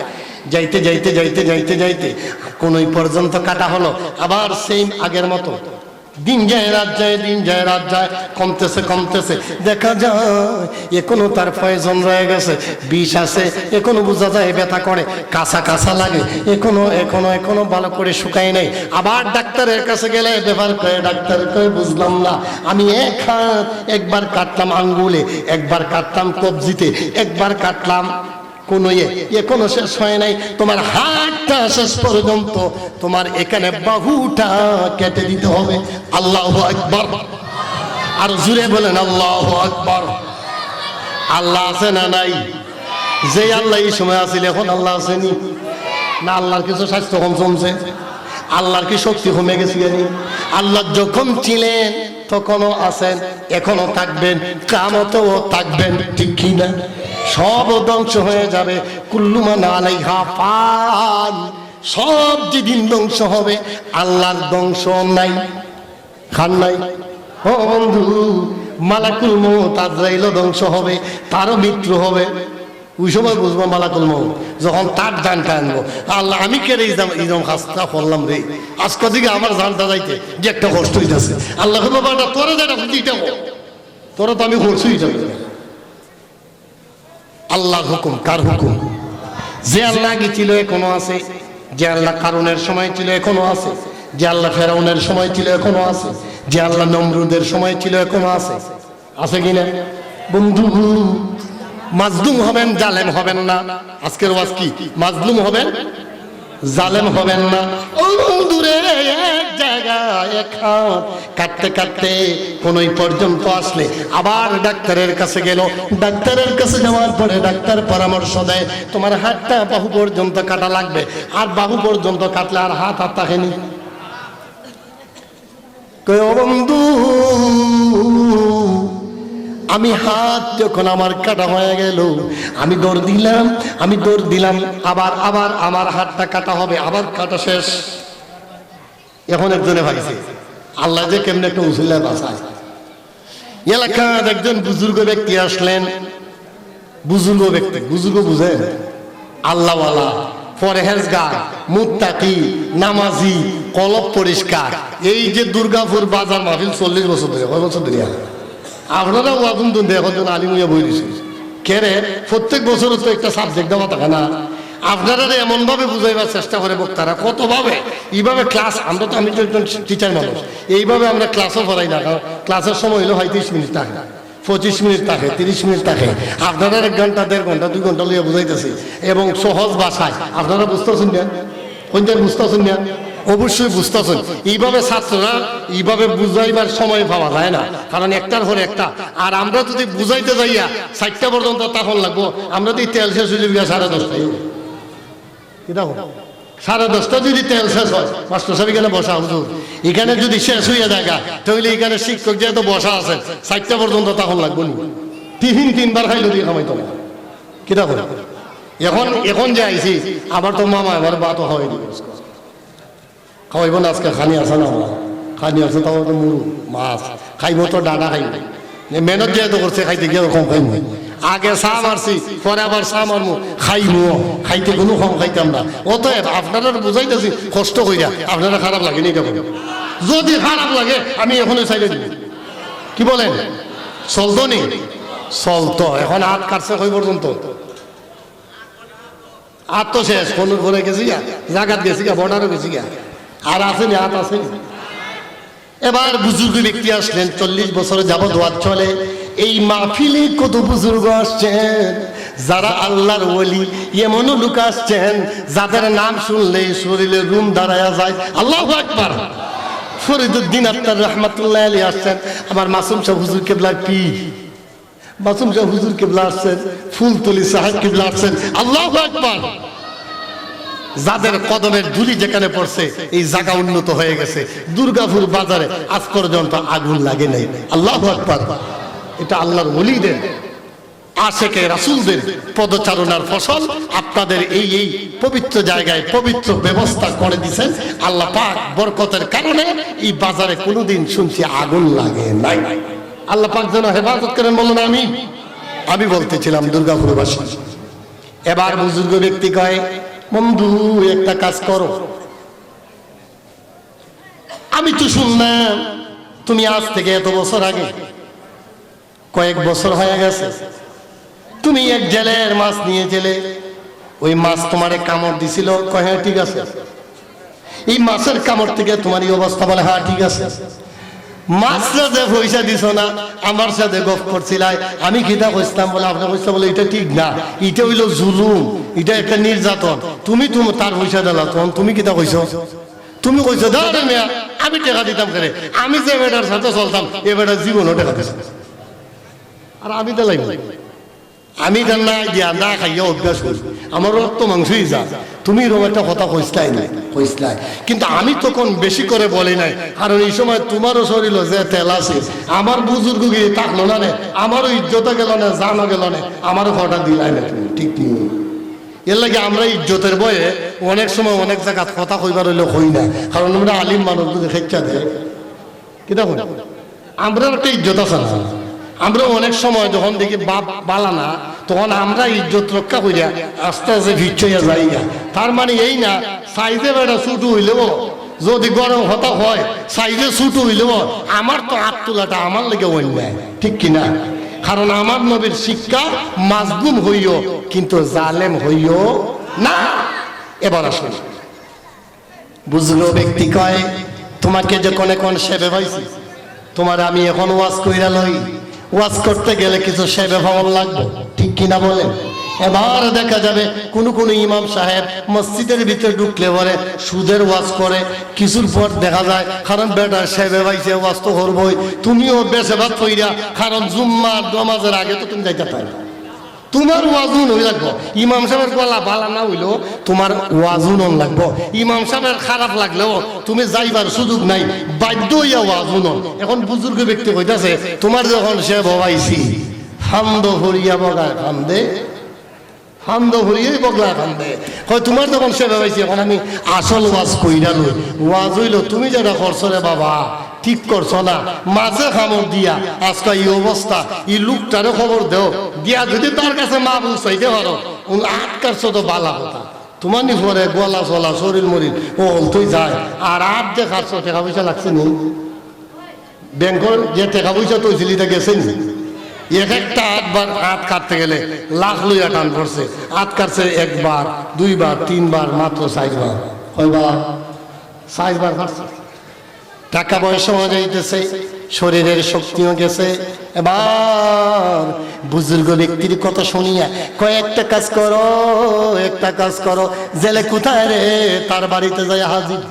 যাইতে যাইতে যাইতে যাইতে যাইতে কোনই পর্যন্ত কাটা হলো। আবার সেম আগের মতো দিন যায় রাত যায়, দিন যায় রাত যায়, কমতেছে কমতেছে, দেখা যায় এখনো তার পয়জন রয়ে গেছে, বিষ আছে, এখনো বোঝা যায় ব্যথা করে, কাঁচা কাঁচা লাগে, এখনো এখনো এখনো ভালো করে শুকায় নাই। আবার ডাক্তারের কাছে গেলে ব্যাপার করে, ডাক্তার কয়ে বুঝলাম না, আমি একবার কাটলাম আঙ্গুলে, একবার কাটলাম কবজিতে, একবার কাটলাম কোনো এখনো শেষ হয় নাই। তোমার হাতটা শেষ পর্যন্ত, তোমার এখানে বাহুটা কেটে দিতে হবে। আল্লাহু আকবার, আর জুড়ে বলেন আল্লাহু আকবার। আল্লাহ আছে না নাই? যে আল্লাহ এই সময় আছিল, এখন আল্লাহ আসেনি না? আল্লাহর কিছু স্বাস্থ্য কম কমছে? আল্লাহর কি শক্তি কমে গেছে? আল্লাহ যখন ছিলেন তখনও আছেন, এখনো থাকবেন, কিয়ামতেও থাকবেন, ঠিক কি না? সব ধ্বংস হয়ে যাবে। কুল্লু মান আলাইহা ফান, সব যেদিন ধ্বংস হবে, আল্লাহর ধ্বংস নাই, খান নাই। ও বন্ধু, মালাকুল মউত আজরাইলও ধ্বংস হবে, তারও মৃত্যু হবে। ওই সময় বুঝবো মালাকুল মউত যখন তার জানটা আনবো। আল্লাহ, আমি কেড়ে ইজম খাস্তা করলাম রে, আজকে দিকে আমার জানটা যাইতে যে একটা কষ্ট হইতেছে। আল্লাহ বাবাটা তোরা যেটা এটা তোরা তো আমি করছুই যাবে। আল্লাহ হুকুম, কার হুকুম? যে আল্লাহ আগে ছিল এখনো আছে, যে আল্লাহ কারুনের সময় ছিল এখনো আছে, যে আল্লাহ ফেরাউনের সময় ছিল এখনো আছে, যে আল্লাহ নমরুদের সময় ছিল এখনো আছে। আছে কিনা বন্ধু? মাজলুম হবেন, জালেম হবেন না। আজকের ওয়াজ কি? মাজলুম হবেন, জালেম হবেন না। ও বন্ধুরে, এক জায়গায় কাটতে কাটতে কোনই পর্যন্ত আসলে আবার ডাক্তারের কাছে গেল। ডাক্তারের কাছে যাওয়ার পরে ডাক্তার পরামর্শ দেয় তোমার হাতটা বাহু পর্যন্ত কাটা লাগবে, আর বাহু পর্যন্ত কাটলে আর হাত আর থাকেনি। ও বন্ধু, আমি হাত যখন আমার কাটা হয়ে গেল, আমি দৌড় দিলাম, আবার আমার হাতটা কাটা হবে, আবার কাটা শেষ। এখন একজনে ভাইছে আল্লাহ যে কেমনে একটা উসিলা বাঁচায়। এলাকার একজন বুজুর্গ ব্যক্তি আসলেন, বুজুর্গ বুঝেন, আল্লাহওয়ালা, পরহেজগার, মুত্তাকি, নামাজি, কলব পরিষ্কার। এই যে দুর্গাপুর বাজার মাহফিল 40 বছর ধরে, কয় বছর ধরে আপনারা ওয়াজুন দুন দেখুন আলিমিয়া বই দিছে কেরে, প্রত্যেক বছর তো একটা সাবজেক্ট দেওয়া থাকে না। আপনারা এমন ভাবে বুঝাইবার চেষ্টা করে বক্তারা, কত ভাবে এইভাবে ক্লাস, আমরা তো, আমি তো একজন টিচার মানুষ, এইভাবে আমরা ক্লাসও করাই না। কারণ ক্লাসের সময় হলো হয় 30 মিনিট থাকে, 25 মিনিট থাকে, 30 মিনিট থাকে। আপনারা 1 ঘন্টা, 1.5 ঘন্টা, 2 ঘন্টা লইয়া বুঝাইতেছি এবং সহজ ভাষায়। আপনারা বুঝতেছেন না? কোনটা বুঝতেছেন না? অবশ্যই বুঝতেছেন। এইভাবে ছাত্ররা এইভাবে বুঝাইবার সময় পাওয়া যায় না, কারণ একটার পর একটা। আর আমরা যদি বুঝাইতে যাইয়া 4টা পর্যন্ত তখন লাগবো, আমরা যদি তেল শেষ হয়ে যাবে 10:30, দেখো 10:30 যদি তেল শেষ হয়, মাস্টার সাহেব এখানে বসা হুজুর, এখানে যদি শেষ হইয়া দেখা, তাহলে এখানে শিক্ষক যেহেতু বসা আছে 4টা পর্যন্ত তখন লাগবো নি। টিফিন 3বার খাইলো দিয়ে খামাইতো না, কি দেখো। এখন যে আইছি, আবার তো মামা এবার বাতো খাওয়াই দিবে, খাওয়াইব না আজকে। খানি আছে না, খানি আছে, তাও তো মুরু মাছ খাইব, তো ডাটা খাইব। মেহনত যেহেতু করছে, খাইতে গিয়ে কম খাইব। আগে চা মারছি, পরে আবার চা মারমু, খাইমু, খাইতে কোনো কম খাইতাম না। অতএব আপনারা বুঝাইতেছি কষ্ট কইরা, আপনারা খারাপ লাগে নি কেমন? যদি খারাপ লাগে আমি এখনই চাইলে দিব, কি বলেন? চলতো নি? চলতো। এখন হাত কাটছে কই পর্যন্ত? হাত তো শেষ, কোন ঘরে গেছি গা, জাগাত গেছি গা, বর্ডারও গেছি গা, আর আসেনি, হাত আসেনি। এবার বুজুর্গ ব্যক্তি আসলেন, 40 বছর যাবত ওয়াজ চলে। এই মাহফিলে কত বুজুর্গ আসছেন, যারা আল্লাহর ওলি। এমনও লোক আসছেন যাদের নাম শুনলে শরীরে রুম দাঁড়ায়া যায়। আল্লাহু আকবার। ফরিদুদ্দিন আত্তার রহমাতুল্লাহ আলাইহি আসছেন, আমার মাসুম শাহ হুজুর কেবলার পীর, মাসুম শাহ হুজুর কেবলা আসছেন, ফুলতলি সাহেব কেবলা আসছেন। আল্লাহু আকবার। যাদের কদমের ধুলি যেখানে পড়ছে এই জায়গা উন্নত হয়ে গেছে। দুর্গাপুর বাজারে আজ পর্যন্ত আগুন লাগে নাই। আল্লাহু আকবার। এটা আল্লাহর ওলিদের, আশেকে রাসূলদের পদচারণার ফসল। আপনাদের এই পবিত্র জায়গায় পবিত্র ব্যবস্থা করে দিয়েছেন আল্লাহ পাক। বরকতের কারণে এই বাজারে কোনোদিন শুনছি আগুন লাগে নাই। আল্লাহ পাক যেন হেফাজত করেন, বলুন আমি বলতেছিলাম দুর্গাপুরবাসী। এবার বুজুর্গ ব্যক্তি কয়, বন্ধু একটা কাজ করো, আমি তো শুনলাম তুমি আজ থেকে এত বছর আগে, কয়েক বছর হয়ে গেছে, তুমি এক জেলের মাছ নিয়ে জেলে, ওই মাছ তোমারে কামড় দিছিল। কয় হ্যাঁ ঠিক আছে। এই মাছের কামড় থেকে তোমার এই অবস্থা? বলে হ্যাঁ ঠিক আছে। মাছটা যে পয়সা দিছ না, আমার সাথে গপ করছিলাই, আমি কিতা কইতাম? বলে আপনার কইতা, বলে এটা ঠিক না, এটা হইলো জুলুম, এটা একটা নির্যাতন। তুমি তার পয়সা দিলা, তখন তুমি কিতা কইছো? তুমি কইছো দাদা মিয়া আমি টাকা দিতাম করে, আমি যে বেটার সাথে চলতাম এ বেটার জীবনও টাকা দিছে। আর আমি দিলাই, আমি না দিয়া না খাইয়া অভ্যাস করি, আমার রক্ত মাংসই যা। তুমি এরকম একটা কথা কইসলাই নাই, কইসলাই, কিন্তু আমি তখন বেশি করে বলি নাই, কারণ এই সময় তোমারও শরীর যে তেল আছে, আমার বুজুর্গ গিয়ে থাকলো না রে, আমারও ইজ্জত গেল না, জানো গেল না, আমারও কথা দিলাই না তুমি, ঠিক নেই। এর লাগে আমরা ইজ্জতের বয়ে অনেক সময় অনেক জায়গা কথা কইবার হইলে কই না, কারণ আমরা আলিম মানুষ যদি খেচ্ছা দেয় কি দেখো, আমরা একটা ইজ্জত আছে না। আমরা অনেক সময় যখন দেখি বাপ বালা না, তখন আমরা ইজ্জত রক্ষা করিয়া আস্তে আস্তে ভিড় যাই। তার মানে এই না সাইজে বেড়া ছুটু হইলেও যদি গরম হতা হয়, সাইজে ছুটু হইলেও আমার তো হাত তোলাটা আমার লেগে অন্যায়, ঠিক কিনা? কারণ আমার নবীর শিক্ষা মাজলুম হইও কিন্তু জালেম হইও না। এবার আসুন, বুঝলো ব্যক্তি কয়, তোমাকে যখন এখন সেবে পাইছি, তোমার আমি এখন ওয়াজ কইরা লই, ওয়াজ করতে গেলে কিছু সেবে ভাবন লাগবে, ঠিক কিনা বলেন? এবার দেখা যাবে কোন ইমাম সাহেব মসজিদের ভিতরে ঢুকলে বলে সুদের ওয়াজ করে, কিছুর পর দেখা যায় কারণ বেটার সেবে পাইছে ওয়াজ তো করবই, তুমিও বেশে ভাত কইরা, কারণ জুম্মার নামাজের আগে তো তুমি যাইতে পারো, তোমার ওয়াজুন হই লাগবো। ইমাম সাহেবের গলা বালা না হইলো তোমার ওয়াজুন লাগবো। ইমাম সাহেবের খারাপ লাগলেও তুমি যাইবার সুযোগ নাই, বাধ্য হইয়া ওয়াজুন। এখন বুজুর্গ ব্যক্তি কইতাছে তোমার যখন সে ভবাইছি ফান্দ ভরিয়া বগায় ফান্দে, ফান্দ ভরিয়াই বগলা ফান্দে। হয় তোমার যখন সে ভবাইছি এখন আমি আসল ওয়াজ কইরা লই। ওয়াজ হইলো তুমি যেটা করছো রে বাবা ঠিক করছো না, মাঝে খামর দিয়া আজকে এই অবস্থা, এই লোকটারে খবর দেও দিয়া যদি তার কাছে মা বুঝাইতে পারো আটকারছো তো বালা কথা। তোমার নি পরে গলা চলা শরীর মরির ও তুই যায় আর আট যে খাচ্ছ টাকা পয়সা লাগছে নি, ব্যাংকের যে টাকা পয়সা তৈছিলি তা গেছে নি? এক একটা হাত কাটতে গেলে লাখ লইয়া টান পড়ছে। হাত কাটছে একবার দুইবার তিনবার মাত্র 4 বার, কয়বার? 4 বার কাটছে। টাকা পয়সাও যাইতেছে, শরীরের শক্তিও গেছে। এবার বুজুর্গ ব্যক্তির কথা শুনিয়া কয়েকটা কাজ করো, একটা কাজ করো। জেলে কোথায় রে? তার বাড়িতে যাই হাজির।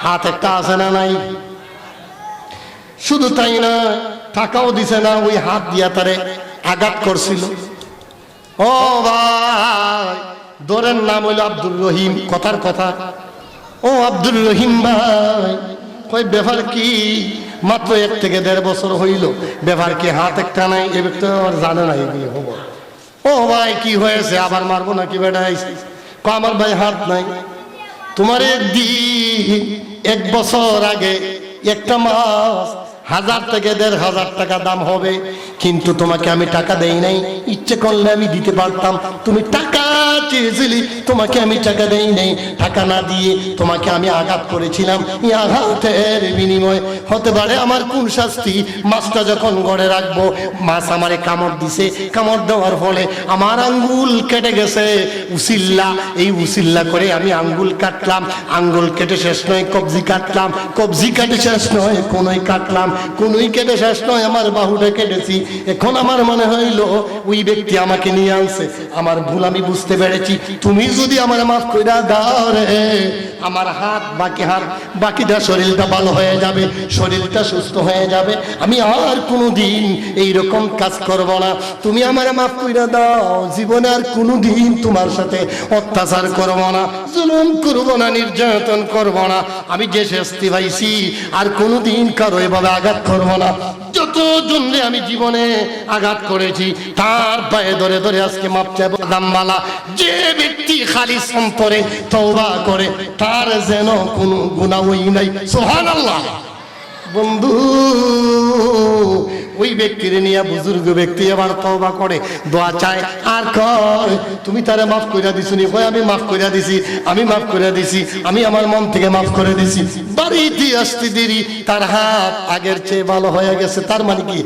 হাত একটা আছে না নাই? শুধু তাই না, টাকাও দিছে না, ওই হাত দিয়া তারে আঘাত করছিল। ও ভাই, দরের নাম হইল আব্দুর রহিম। কথার কথা, ও আব্দুর রহিম ভাই, কই ব্যাপার কি? মাত্র 1 থেকে 1.5 বছর হইল, ব্যাপার কি? হাত একটা নাই। এ ব্যক্তি আর জানে না এগুলি খবর। ও ভাই কি হয়েছে? আবার মারবো নাকি বেটা? আমার ভাই হাত নাই। তোমার একদিন 1 বছর আগে একটা মাছ 1000 থেকে 1500 টাকা দাম হবে, কিন্তু তোমাকে আমি টাকা দেই নাই। ইচ্ছে করলে আমি দিতে পারতাম, তুমি টাকা চেয়েছিলি, তোমাকে আমি টাকা দেই নাই। টাকা না দিয়ে তোমাকে আমি আঘাত করেছিলাম। এই আঘাতের বিনিময় হতে পারে আমার কোন শাস্তি? মাছটা যখন ঘরে রাখবো, মাছ আমারে কামড় দিছে, কামড় দেওয়ার ফলে আমার আঙ্গুল কেটে গেছে। উসিল্লা, এই উসিল্লা করে আমি আঙ্গুল কাটলাম, আঙ্গুল কেটে শেষ নয় কবজি কাটলাম, কবজি কেটে শেষ নয় কোনই কাটলাম, কোনই কেটে শেষ নয় আমার বাহুটা কেটেছি। এখন আমার মনে হইলো ওই ব্যক্তি আমাকে নিয়ে আনছে, আমার ভুল আমি বুঝতে পেরেছি। তুমি যদি আমার মাফ কইরা দাও রে, আমার হাত বাকিটা শরীরটা ভালো হয়ে যাবে, শরীরটা সুস্থ হয়ে যাবে। আমি আর কোনোদিন এইরকম কাজ করব না। তুমি আমার মাফ কইরা দাও, জীবনে আর কোনোদিন তোমার সাথে অত্যাচার করব না, জুলুম করব না, নির্যাতন করব না। আমি যে শাস্তি পাইছি আর কোনোদিন কারো এভাবে আঘাত করব না। যত জনরে আমি জীবনে আঘাত করেছি তার পায়ে ধরে ধরে আজকে মাপ চাইব। দামওয়ালা যে ব্যক্তি খালিস অন্তরে তওবা করে তার যেন কোনো গুনাহই নাই। সুবহানাল্লাহ। বন্ধু, ওই ব্যক্তির নিয়ে বুজুর্গ ব্যক্তি এবার তওবা করে, দোয়া চায় আর কয় তুমি তারে মাফ কইরা দিছো নি? কয় আমি মাফ কইরা দিছি, আমি মাফ কইরা দিছি, আমি আমার মন থেকে মাফ করে দিছি। বাড়িতে আসতে দেরি তার হাত আগের চেয়ে ভালো হয়ে গেছে। তার মানে কি?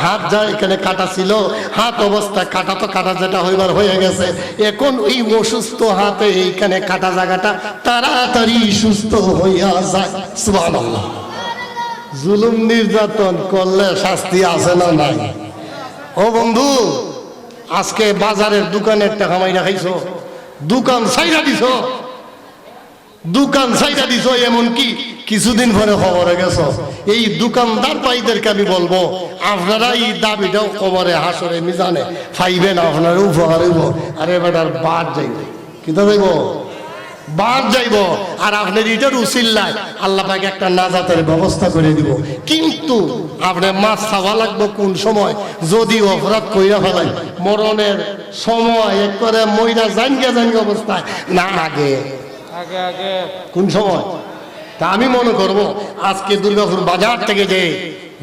হাত যা এখানে কাটা ছিল, হাত অবস্থা কাটা তো কাটা যেটা হইবার হয়ে গেছে। এখন ওই অসুস্থ হাতে এইখানে কাটা জায়গাটা তাড়াতাড়ি সুস্থ হইয়া যায়। সুবহানাল্লাহ। জুলুম নির্যাতন করলে শাস্তি আছে না নাই? ও বন্ধু, আজকে বাজারের দোকানের টাকা মাইরা খাইছো, দোকান ছাইরা দিছো, দোকান ছাইরা দিছো। এমনকি কিছুদিন পরে খবরে গেছো। এই দোকানদার ভাইদেরকে আমি বলবো, আপনারা এই দাবিটাও কবরে হাসরে মিজানে পাইবেন, আপনার উপকার হইব। আরে বেটার বাদ যাইব, কিতা যাইব? বাদ যাইব। আর আপনার এটার উসিল্লায় আল্লাহ পাকে একটা নাজাতের ব্যবস্থা করে দিব। কিন্তু আপনার মাছ খাওয়া লাগবে কোন সময়? যদি অপরাধ কইরা ফেলাই মরণের সময় একবারে মইরা জানগে অবস্থায় না, আগে কোন সময়? তা আমি মনে করব আজকে দুর্গাপুর বাজার থেকে যে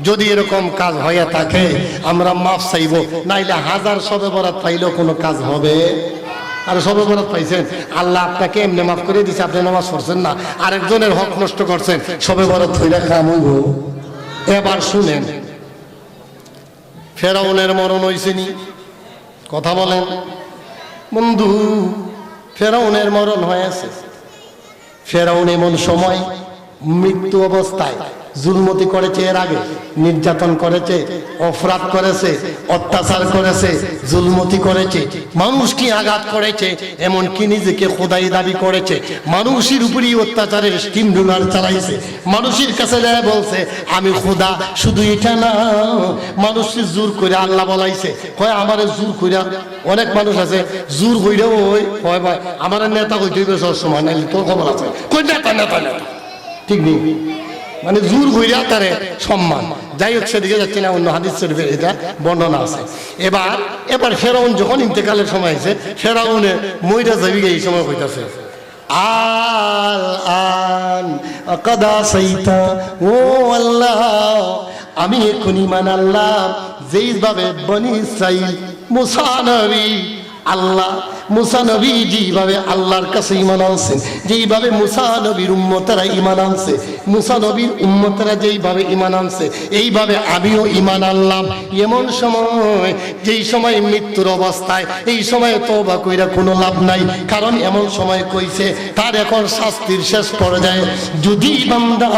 যদি এরকম কাজ হয়ে থাকে আমরা মাফ চাইব, নাইলে 1000 শবে বরাত পাইলেও কোনো কাজ হবে। আর শবে বরাত পাইছেন, আল্লাহ আপনাকে এমনি মাফ করে দিছে, আপনি নামাজ পড়ছেন না, আরেকজনের হক নষ্ট করছেন, শবে বরাত হইলে কাম হইব। এবার শুনেন, ফেরাউনের মরণ হইছে নি? কথা বলেন বন্ধু, ফেরাউনের মরণ হয়েছে। ফেরাউন এমন সময় মৃত্যু অবস্থায় জুলমতি করেছে, এর আগে নির্যাতন করেছে, অপরাধ করেছে, অত্যাচার করেছে, জুলমতি করেছে, মানুষকে আঘাত করেছে, এমনকি নিজেকে খোদাই দাবি করেছে, মানুষের উপরই অত্যাচারের স্টিম রুলার চালাইছে, মানুষের কাছে বলছে আমি খোদা। শুধু এটা না, মানুষের জোর করে আল্লাহ বলাইছে, হয় আমার জোর কইরা। অনেক মানুষ আছে জোর কইরা ওই হয় ভাই আমার নেতা হইতে হইবে সবসময়, নাইলে তোর খবর আছে কই নেতা নেতা নেতা, ঠিক নেই, মানে জোর হইয়া তারে সম্মান। যাই হোক, সেদিকে যাচ্ছে না, অন্য হাদিস শরীফে এটা বর্ণনা আছে। এবার ফেরাউন যখন ইন্তেকালের সময় আছে, ফেরাউনে মইরা যাবি এই সময় হইতাছে আল আন কাদা সাইতা, ও আল্লাহ আমি এখন ঈমান আনলাম যেইভাবে বনি ইসরাইল মুসা নবী আল্লাহ মুসা নবী যেইভাবে আল্লাহর কাছে ঈমান আনছেন, যেইভাবে মুসা নবীর উম্মতেরা ঈমান আনছে, মুসা নবীর উম্মতেরা যেইভাবে ঈমান আনছে, এইভাবে আমিও ঈমান আনলাম। এমন সময়, যেই সময় মৃত্যুর অবস্থায়, এই সময় তওবা কইরা কোনো লাভ নাই, কারণ এমন সময় কইছে তার এখন শাস্তির শেষ পর্যায়ে। যদি বান্দা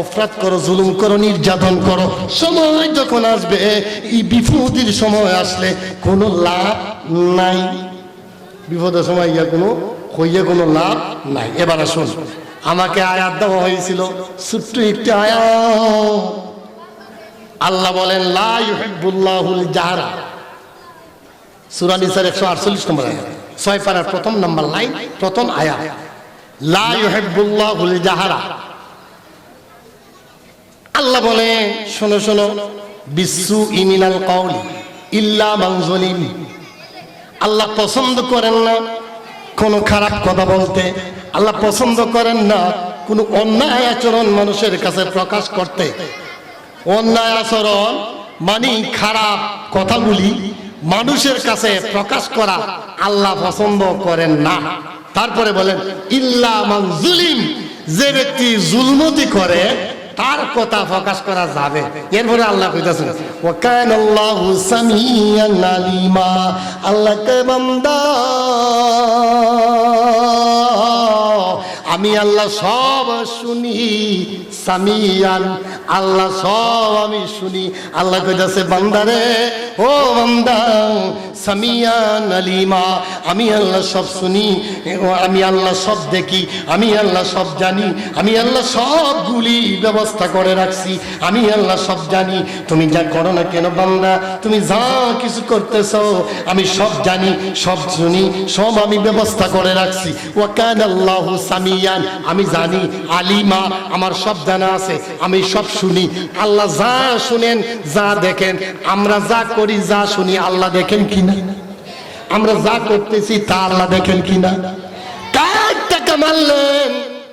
অপরাধ করো, জুলুম করো, নির্যাতন করো, সময় যখন আসবে, এই বিপদের সময় আসলে কোনো লাভ নাই, বিপদের সময় কোনো লাভ নাই। এবার আসুন, আমাকে আয়াত দেওয়া হয়েছিল, ছোট্ট একটি আয়াত। আল্লাহ বলেন লা ইউহিব্বুল্লাহুল জাহরা, সূরা নিসার 148 নম্বর আয়াত, 6 পারার প্রথম নাম্বার লাইন, প্রথম আয়াত, লা ইউহিব্বুল্লাহুল জাহরা। আল্লাহ বলেন শোনো শোনো, বিসু ইমিনাল কওলি ইল্লা মান যালিম। আল্লাহ পছন্দ করেন না কোনো খারাপ কথা বলতে, আল্লাহ পছন্দ করেন না কোনো অন্যায় আচরণ মানুষের কাছে প্রকাশ করতে। অন্যায় আচরণ মানে খারাপ কথাগুলি মানুষের কাছে প্রকাশ করা আল্লাহ পছন্দ করেন না। তারপরে বলেন ইল্লা মান যুলিম, যে ব্যক্তি জুলমতি করে তার কথা প্রকাশ করা যাবে। এরপরে আল্লাহ কইতাছেন ওয়া কানাল্লাহু সামিয়ান আলিমা, আল্লাহ কে বান্দা আমি আল্লাহ সব শুনি, সামিয়ান আল্লাহ সব আমি শুনি। আল্লাহ কইতাছে বান্দারে, ও বান্দা সামিয়ান আলিমা, আমি আল্লাহ সব শুনি, আমি আল্লাহ সব দেখি, আমি আল্লাহ সব জানি, আমি আল্লাহ সবগুলি ব্যবস্থা করে রাখছি, আমি আল্লাহ সব জানি। তুমি যা করো না কেন বান্দা, তুমি যা কিছু করতেছো আমি সব জানি, সব শুনি, সব আমি ব্যবস্থা করে রাখছি। ওয়া কানাল্লাহু সামিয়ান, আমি জানি, আলিমা আমার সব জানা আছে, আমি সব শুনি। আল্লাহ যা শুনেন, যা দেখেন, আমরা যা করি যা শুনি আল্লাহ দেখেন কিনা, আমরা যা করতেছি তা আল্লাহ দেখেন কিনা। কার টাকা মারলেন,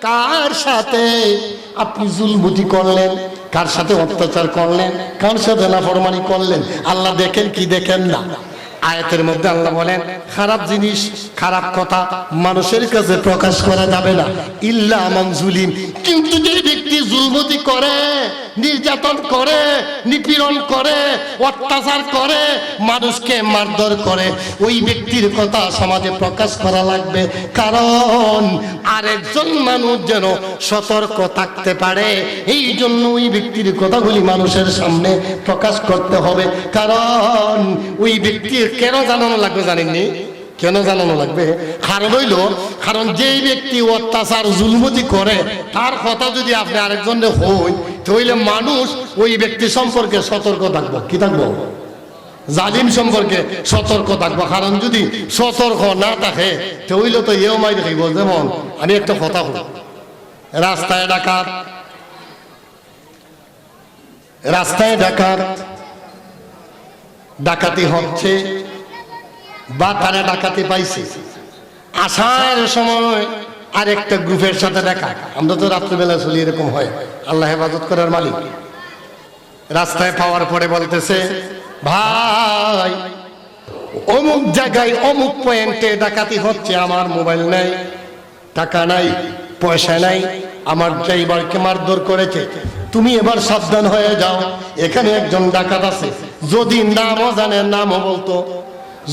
কার সাথে আপনি জুলমতি করলেন, কার সাথে অত্যাচার করলেন, কার সাথে নাফরমানি করলেন, আল্লাহ দেখেন কি দেখেন না। আয়াতের মধ্যে আল্লাহ বলেন খারাপ জিনিস, খারাপ কথা মানুষের কাছে প্রকাশ করা যাবে না, ইল্লা মান যুলিম। কিন্তু যে ব্যক্তি জুলমতি করে, নির্যাতন করে, নিপীড়ন করে, অত্যাচার করে, মানুষকে মারধর করে, ওই ব্যক্তির কথা সমাজে প্রকাশ করা লাগবে, কারণ আরেকজন মানুষ যেন সতর্ক থাকতে পারে। এই জন্য ওই ব্যক্তির কথাগুলি মানুষের সামনে প্রকাশ করতে হবে। কারণ ওই ব্যক্তির কেন জানানো লাগবে জানেননি? কেন জানানো লাগবে? কারণ হইল, কারণ যেই ব্যক্তি অত্যাচার জুলমতি করে তার কথা যদি আপনি আরেকজনে হই, তাহলে মানুষ ওই ব্যক্তি সম্পর্কে সতর্ক থাকবো। কি থাকবো? জালিম সম্পর্কে সতর্ক থাকবো। কারণ যদি সতর্ক না থাকে তাহলে তো এও মাই দেখিব। যেমন আমি একটা কথা বলি, রাস্তায় ডাকাত, রাস্তায় ডাকাত, ডাকাতি হচ্ছে বা তারা ডাকাতি পাইছে, আসার সময় আরেকটা গ্রুপের সাথে দেখা। আমরা তো রাত্রিবেলা চলি, এরকম হয়, আল্লাহ হেফাজত করার মালিক। রাস্তায় পাওয়ার পরে বলতেছে ভাই অমুক জায়গায় অমুক পয়েন্টে ডাকাতি হচ্ছে, আমার মোবাইল নাই, টাকা নাই, পয়সা নাই, আমার ড্রাইভারকে মারধর করেছে, তুমি এবার সাবধান হয়ে যাও, এখানে একজন ডাকাত আছে। যদি নামও জানে, নামও বলতো,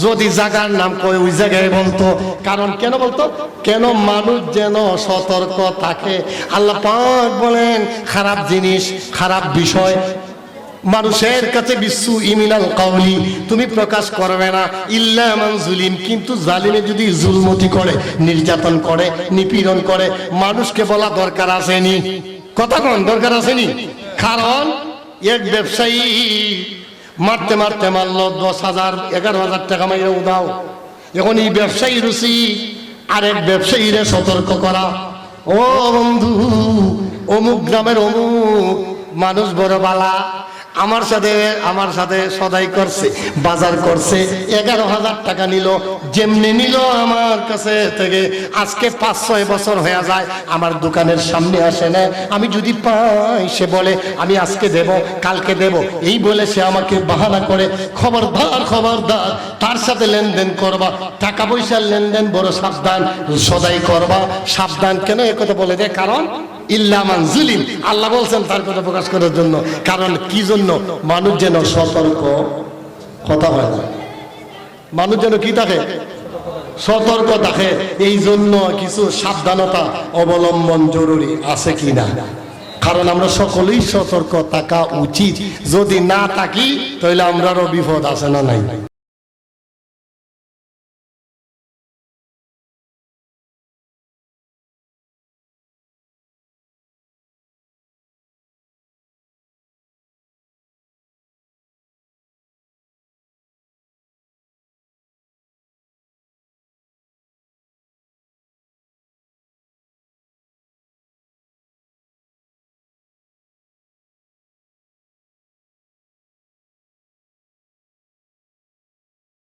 যদি জায়গার নাম কয় ওই জায়গায় বলতো। কারণ কেন বলতো? কেন মানুষ যেন সতর্ক থাকে। আল্লাহ পাক বলেন খারাপ জিনিস, খারাপ বিষয় মানুষের কাছে বিশ্বু ইমিনাল কাউলি তুমি প্রকাশ করবে না ইল্লা মান জুলিম, কিন্তু জালিমে যদি জুলমতি করে, নির্যাতন করে, নিপীড়ন করে, মানুষকে বলা দরকার আসেনি? কথা কোন দরকার আসেনি? কারণ এক ব্যবসায়ী মারতে মারতে মারলো 10,000 11,000 টাকা মাইরে উদাও। এখন এই ব্যবসায়ী রুচি আরেক ব্যবসায়ীরে সতর্ক করা, ও বন্ধু অমুক গ্রামের অমুক মানুষ বড় বালা, আমার সাথে সদাই করছে, বাজার করছে, 11,000 টাকা নিল। যেমনি নিল আমার কাছে থেকে আজকে 5-6 বছর হয়ে যায়, আমার দোকানের সামনে আসে না। আমি যদি পাই, সে বলে আমি আজকে দেব, কালকে দেব, এই বলে সে আমাকে বাহানা করে। খবরদার খবরদার, তার সাথে লেনদেন করবা, টাকা পয়সার লেনদেন বড় সাবধান, সদাই করবা সাবধান। কেন এ কথা বলে দেয়? কারণ ইল্লা মান জুলিম, আল্লাহ বলছেন তার কথা প্রকাশ করার জন্য। কারণ কি জন্য? মানুষ যেন সতর্ক, কথা হয় না, মানুষ যেন কি থাকে? সতর্ক থাকে। এই জন্য কিছু সাবধানতা অবলম্বন জরুরি আছে কিনা? কারণ আমরা সকলেই সতর্ক থাকা উচিত। যদি না থাকি তাহলে আমরারও বিপদ আছে না নাই?